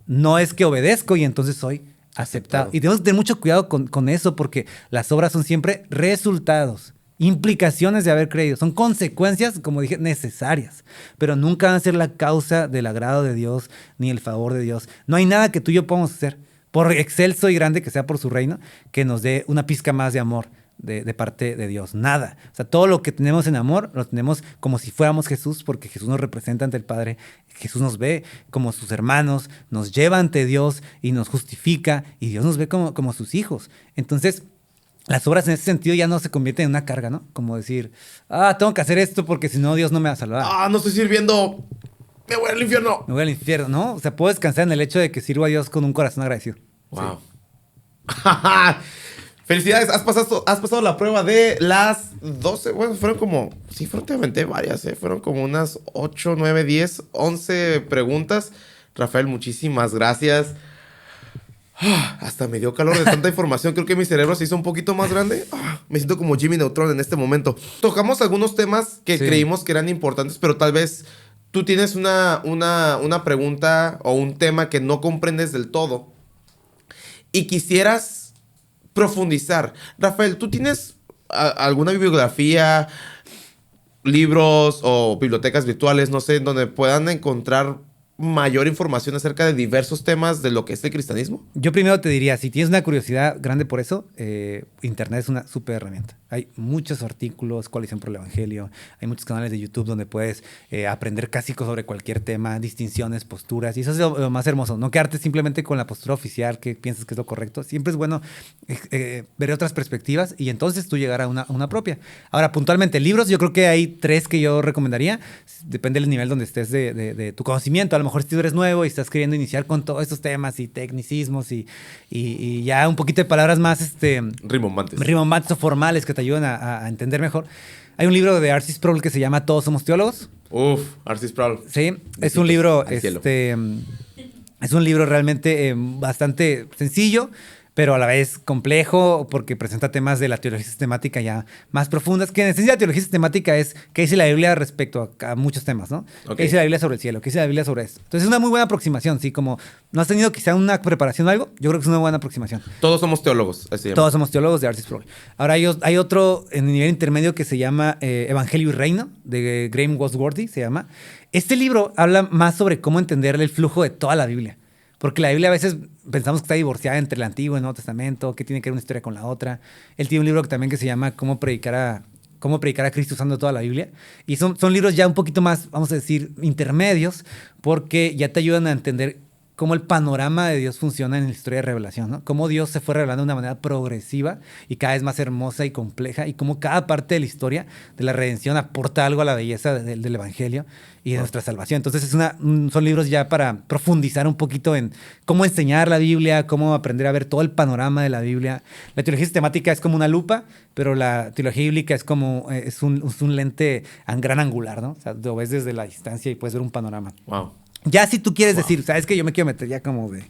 No es que obedezco y entonces soy aceptado. Y tenemos que tener mucho cuidado con eso porque las obras son siempre resultados, implicaciones de haber creído. Son consecuencias, como dije, necesarias, pero nunca van a ser la causa del agrado de Dios ni el favor de Dios. No hay nada que tú y yo podamos hacer, por excelso y grande que sea por su reino, que nos dé una pizca más de amor de parte de Dios. Nada. O sea, todo lo que tenemos en amor lo tenemos como si fuéramos Jesús, porque Jesús nos representa ante el Padre. Jesús nos ve como sus hermanos, nos lleva ante Dios y nos justifica, y Dios nos ve como sus hijos. Entonces, las obras en ese sentido ya no se convierten en una carga, ¿no? Como decir, tengo que hacer esto porque si no Dios no me va a salvar. No estoy sirviendo, me voy al infierno. Me voy al infierno, ¿no? O sea, puedo descansar en el hecho de que sirvo a Dios con un corazón agradecido. Wow. Sí. Felicidades, has pasado la prueba de las 12. Bueno, fueron te aventé varias, fueron como unas 8, 9, 10, 11 preguntas. Rafael, muchísimas gracias. Hasta me dio calor de tanta información. Creo que mi cerebro se hizo un poquito más grande. Me siento como Jimmy Neutron en este momento. Tocamos algunos temas que creímos que eran importantes, pero tal vez tú tienes una pregunta o un tema que no comprendes del todo y quisieras profundizar. Rafael, ¿tú tienes alguna bibliografía, libros o bibliotecas virtuales, no sé, donde puedan encontrar mayor información acerca de diversos temas de lo que es el cristianismo? Yo primero te diría, si tienes una curiosidad grande por eso, Internet es una súper herramienta. Hay muchos artículos, coalición por el evangelio, hay muchos canales de YouTube donde puedes aprender casi sobre cualquier tema, distinciones, posturas, y eso es lo más hermoso. No quedarte simplemente con la postura oficial que piensas que es lo correcto. Siempre es bueno ver otras perspectivas y entonces tú llegar a una propia. Ahora, puntualmente, libros, yo creo que hay 3 que yo recomendaría. Depende del nivel donde estés de tu conocimiento. A lo mejor si tú eres nuevo y estás queriendo iniciar con todos estos temas y tecnicismos y ya un poquito de palabras más rimbombantes o formales que te ayudan a entender mejor. Hay un libro de R.C. Sproul que se llama Todos somos teólogos. R.C. Sproul. Sí, es un libro realmente bastante sencillo, pero a la vez complejo porque presenta temas de la teología sistemática ya más profundas, que en esencia la teología sistemática es qué dice la Biblia respecto a muchos temas, ¿no? Okay. ¿Qué dice la Biblia sobre el cielo? ¿Qué dice la Biblia sobre esto? Entonces es una muy buena aproximación, ¿sí? Como no has tenido quizá una preparación o algo, yo creo que es una buena aproximación. Todos somos teólogos. Todos somos teólogos de R.C. Sproul. Ahora hay otro en el nivel intermedio que se llama Evangelio y Reino, de Graham Goldsworthy, se llama. Este libro habla más sobre cómo entender el flujo de toda la Biblia. Porque la Biblia a veces pensamos que está divorciada entre el Antiguo y el Nuevo Testamento, que tiene que ver una historia con la otra. Él tiene un libro también que se llama Cómo predicar a Cristo usando toda la Biblia. Y son libros ya un poquito más, vamos a decir, intermedios, porque ya te ayudan a entender cómo el panorama de Dios funciona en la historia de revelación, ¿no? Cómo Dios se fue revelando de una manera progresiva y cada vez más hermosa y compleja, y cómo cada parte de la historia de la redención aporta algo a la belleza del Evangelio y de nuestra salvación. Entonces son libros ya para profundizar un poquito en cómo enseñar la Biblia, cómo aprender a ver todo el panorama de la Biblia. La teología sistemática es como una lupa, pero la teología bíblica es como es un lente gran angular, ¿no? O sea, lo ves desde la distancia y puedes ver un panorama. Wow. Ya si tú quieres decir, ¿sabes qué? Yo me quiero meter ya como de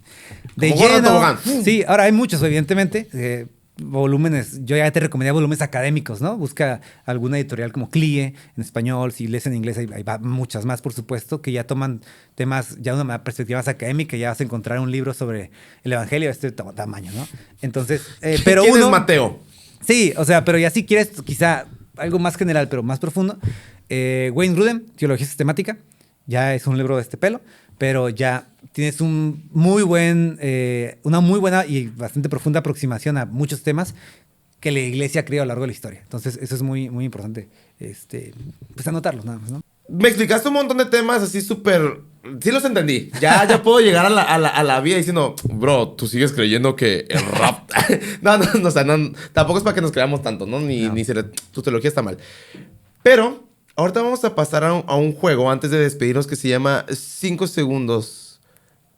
lleno. Sí, ahora hay muchos, evidentemente. Volúmenes, yo ya te recomendaría volúmenes académicos, ¿no? Busca alguna editorial como CLIE en español, si lees en inglés hay muchas más, por supuesto, que ya toman temas ya de una perspectiva más académica, ya vas a encontrar un libro sobre el evangelio de este tamaño, ¿no? Entonces, pero ¿Quién es Mateo? Sí, o sea, pero ya si quieres quizá algo más general, pero más profundo, Wayne Grudem, Teología Sistemática, ya es un libro de este pelo, pero ya tienes una muy buena y bastante profunda aproximación a muchos temas que la iglesia ha creado a lo largo de la historia. Entonces, eso es muy, muy importante, pues anotarlos nada más, ¿no? Me explicaste un montón de temas así súper... Sí los entendí. Ya puedo llegar a la vida diciendo, bro, tú sigues creyendo que el rap... no, o sea, tampoco es para que nos creamos tanto, ¿no? Tu teología está mal. Pero ahorita vamos a pasar a un juego antes de despedirnos que se llama 5 segundos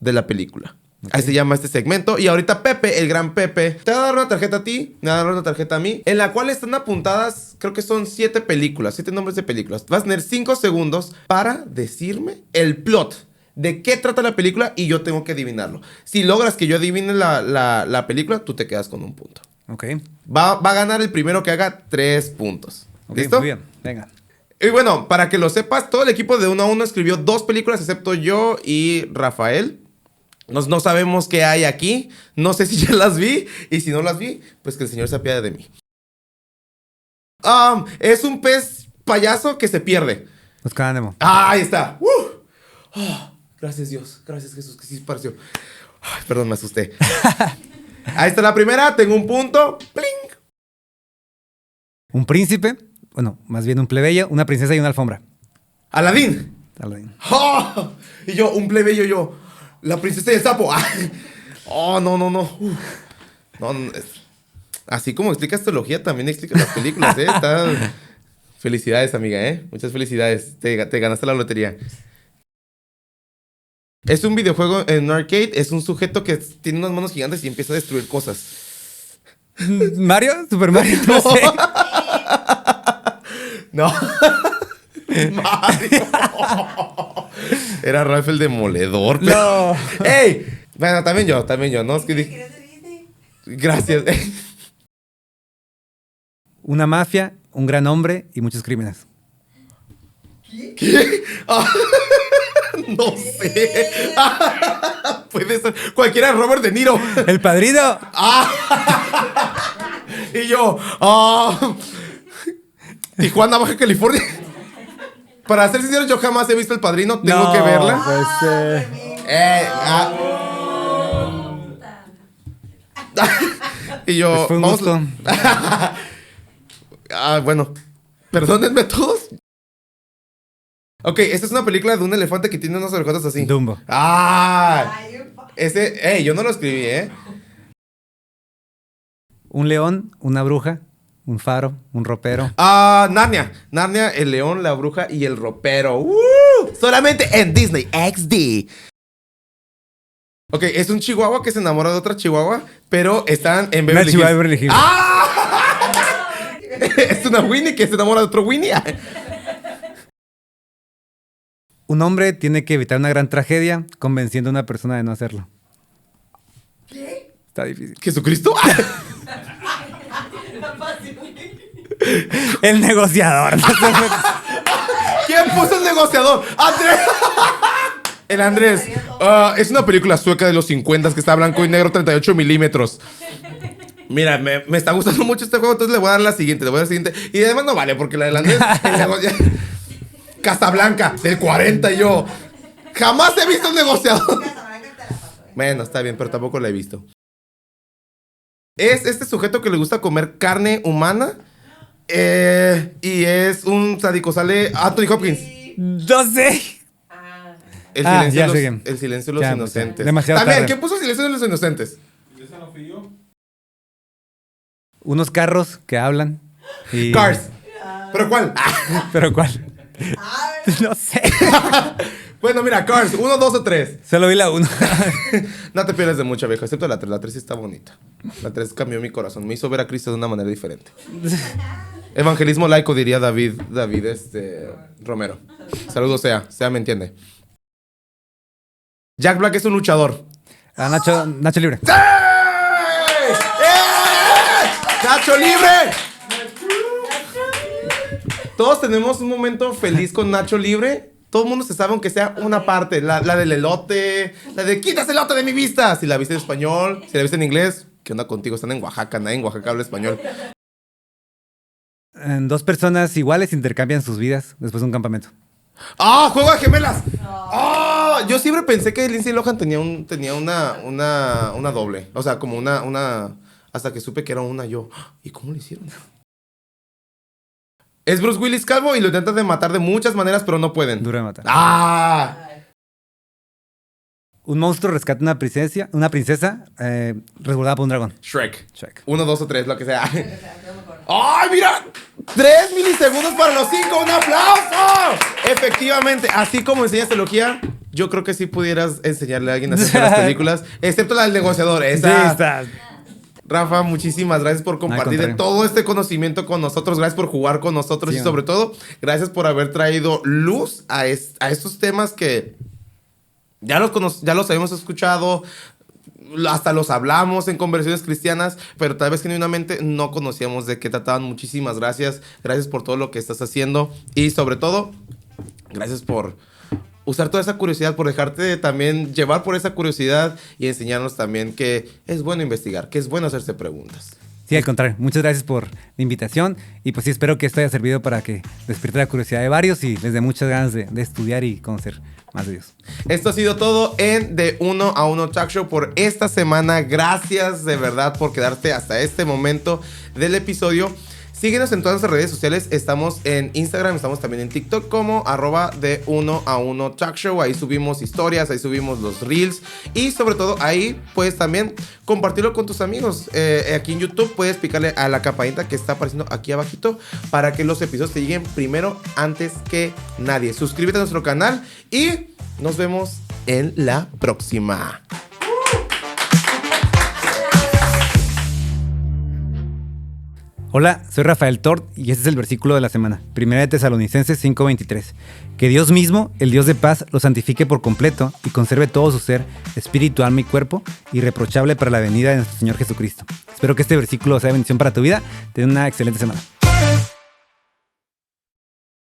de la película. Okay. Ahí se llama este segmento. Y ahorita Pepe, el gran Pepe, te va a dar una tarjeta a ti, me va a dar una tarjeta a mí, en la cual están apuntadas, creo que son 7 películas, 7 nombres de películas. Vas a tener 5 segundos para decirme el plot de qué trata la película y yo tengo que adivinarlo. Si logras que yo adivine la película, tú te quedas con un punto. Ok. Va a ganar el primero que haga 3 puntos. Okay, ¿Listo? Muy bien, venga. Y bueno, para que lo sepas, todo el equipo de 1 a 1 escribió 2 películas, excepto yo y Rafael. No sabemos qué hay aquí. No sé si ya las vi. Y si no las vi, pues que el Señor se apiade de mí. Es un pez payaso que se pierde. Buscaba a Nemo. Ahí está. Gracias Dios. Gracias Jesús, que sí pareció. Ay, perdón, me asusté. Ahí está la primera. Tengo un punto. ¡Pling! Un príncipe. Bueno, más bien un plebeyo, una princesa y una alfombra. Aladín. Aladín. ¡Oh! Y yo, un plebeyo, yo. La princesa y el sapo. Oh, no. No. Así como explicas teología, también explicas las películas, ¿eh? Felicidades, amiga, ¿eh? Muchas felicidades. Te ganaste la lotería. Es un videojuego en un arcade. Es un sujeto que tiene unas manos gigantes y empieza a destruir cosas. ¿Mario? ¿Super Mario? No sé. No. Mario. Era Ralph el Demoledor. No. ¡Ey! Bueno, también yo. No, es que dije... Gracias. Una mafia, un gran hombre y muchos crímenes. ¿Qué? No sé. Puede ser. Cualquiera, Robert De Niro. ¡El Padrino! Y yo... Tijuana, Baja California. Para ser sincero, yo jamás he visto El Padrino. Tengo que verla. Pues, y yo... pues fue un gusto. Bueno. Perdónenme todos. Ok, esta es una película de un elefante que tiene unas orejotas así. Dumbo. Yo no lo escribí, ¿eh? Un león, una bruja, un faro, un ropero. Narnia. Narnia, el león, la bruja y el ropero. Solamente en Disney XD. Ok, es un chihuahua que se enamora de otra chihuahua, pero están en Beverly Hills. Beverly Hills. Es una Winnie que se enamora de otro Winnie. Un hombre tiene que evitar una gran tragedia convenciendo a una persona de no hacerlo. ¿Qué? Está difícil. ¿Jesucristo? El negociador. ¿Quién puso el negociador? ¡Andrés! El Andrés. Es una película sueca de los 50 que está blanco y negro, 38 milímetros. Mira, me está gustando mucho este juego, entonces le voy a dar la siguiente. Y además no vale, porque la del Andrés... Casablanca, del 40 y yo. Jamás he visto un negociador. Bueno, está bien, pero tampoco la he visto. Es este sujeto que le gusta comer carne humana. Y es un sádico. Sale Anthony Hopkins. No sé. El silencio de los inocentes. Demasiado También, tarde. ¿quién puso el silencio de los inocentes? ¿Esa no fui yo? Unos carros que hablan. Y... Cars. ¿Pero cuál? ¿Pero cuál? No sé. Bueno, mira, Cars, 1, 2 o 3. Solo vi la 1. No te pierdes de mucha, viejo, excepto la 3. La 3 sí está bonita. La 3 cambió mi corazón. Me hizo ver a Cristo de una manera diferente. Evangelismo laico, diría David Romero. Saludos, sea me entiende. Jack Black es un luchador. Nacho Libre. ¡Sí! ¡Nacho Libre! Todos tenemos un momento feliz con Nacho Libre. Todo el mundo se sabe, aunque sea una parte. La del elote. La de quitas el elote de mi vista. Si la viste en español, si la viste en inglés. ¿Qué onda contigo? Están en Oaxaca. Nadie en Oaxaca habla español. Dos personas iguales intercambian sus vidas después de un campamento. ¡Juego de gemelas! ¡Oh! No, yo siempre pensé que Lindsay Lohan tenía una doble. O sea, como una... Hasta que supe que era una yo. ¿Y cómo lo hicieron? Es Bruce Willis calvo y lo intentan de matar de muchas maneras, pero no pueden. Duro de matar. ¡Ah! Un monstruo rescata una princesa resguardada por un dragón. Shrek. Shrek. 1, 2 o 3, lo que sea. ¡Ay, mira! 3 milisegundos para los 5. ¡Un aplauso! Efectivamente, así como enseñas teología, yo creo que sí pudieras enseñarle a alguien a hacer las películas, excepto la del negociador. Esa. Sí, está. Rafa, muchísimas gracias por compartir contrario. todo este conocimiento con nosotros. Gracias por jugar con nosotros Sí, y sobre todo, gracias por haber traído luz a estos temas que ya los habíamos escuchado, hasta los hablamos en conversaciones cristianas, pero tal vez genuinamente no conocíamos de qué trataban. Muchísimas gracias. Gracias por todo lo que estás haciendo y sobre todo, gracias por usar toda esa curiosidad, por dejarte también llevar por esa curiosidad y enseñarnos también que es bueno investigar, que es bueno hacerse preguntas. Sí, al contrario. Muchas gracias por la invitación. Y pues sí, espero que esto haya servido para que despierte la curiosidad de varios y les dé muchas ganas de estudiar y conocer más de Dios. Esto ha sido todo en De Uno a Uno Talk Show por esta semana. Gracias de verdad por quedarte hasta este momento del episodio. Síguenos en todas nuestras redes sociales. Estamos en Instagram, estamos también en TikTok como @de1a1 Talk Show. Ahí subimos historias, ahí subimos los reels. Y sobre todo ahí puedes también compartirlo con tus amigos. Aquí en YouTube puedes picarle a la campanita que está apareciendo aquí abajito para que los episodios te lleguen primero antes que nadie. Suscríbete a nuestro canal y nos vemos en la próxima. Hola, soy Rafael Tort y este es el versículo de la semana. 1 de Tesalonicenses 5:23. Que Dios mismo, el Dios de paz, lo santifique por completo y conserve todo su ser, espíritu, alma y cuerpo, irreprochable para la venida de nuestro Señor Jesucristo. Espero que este versículo sea bendición para tu vida. Ten una excelente semana.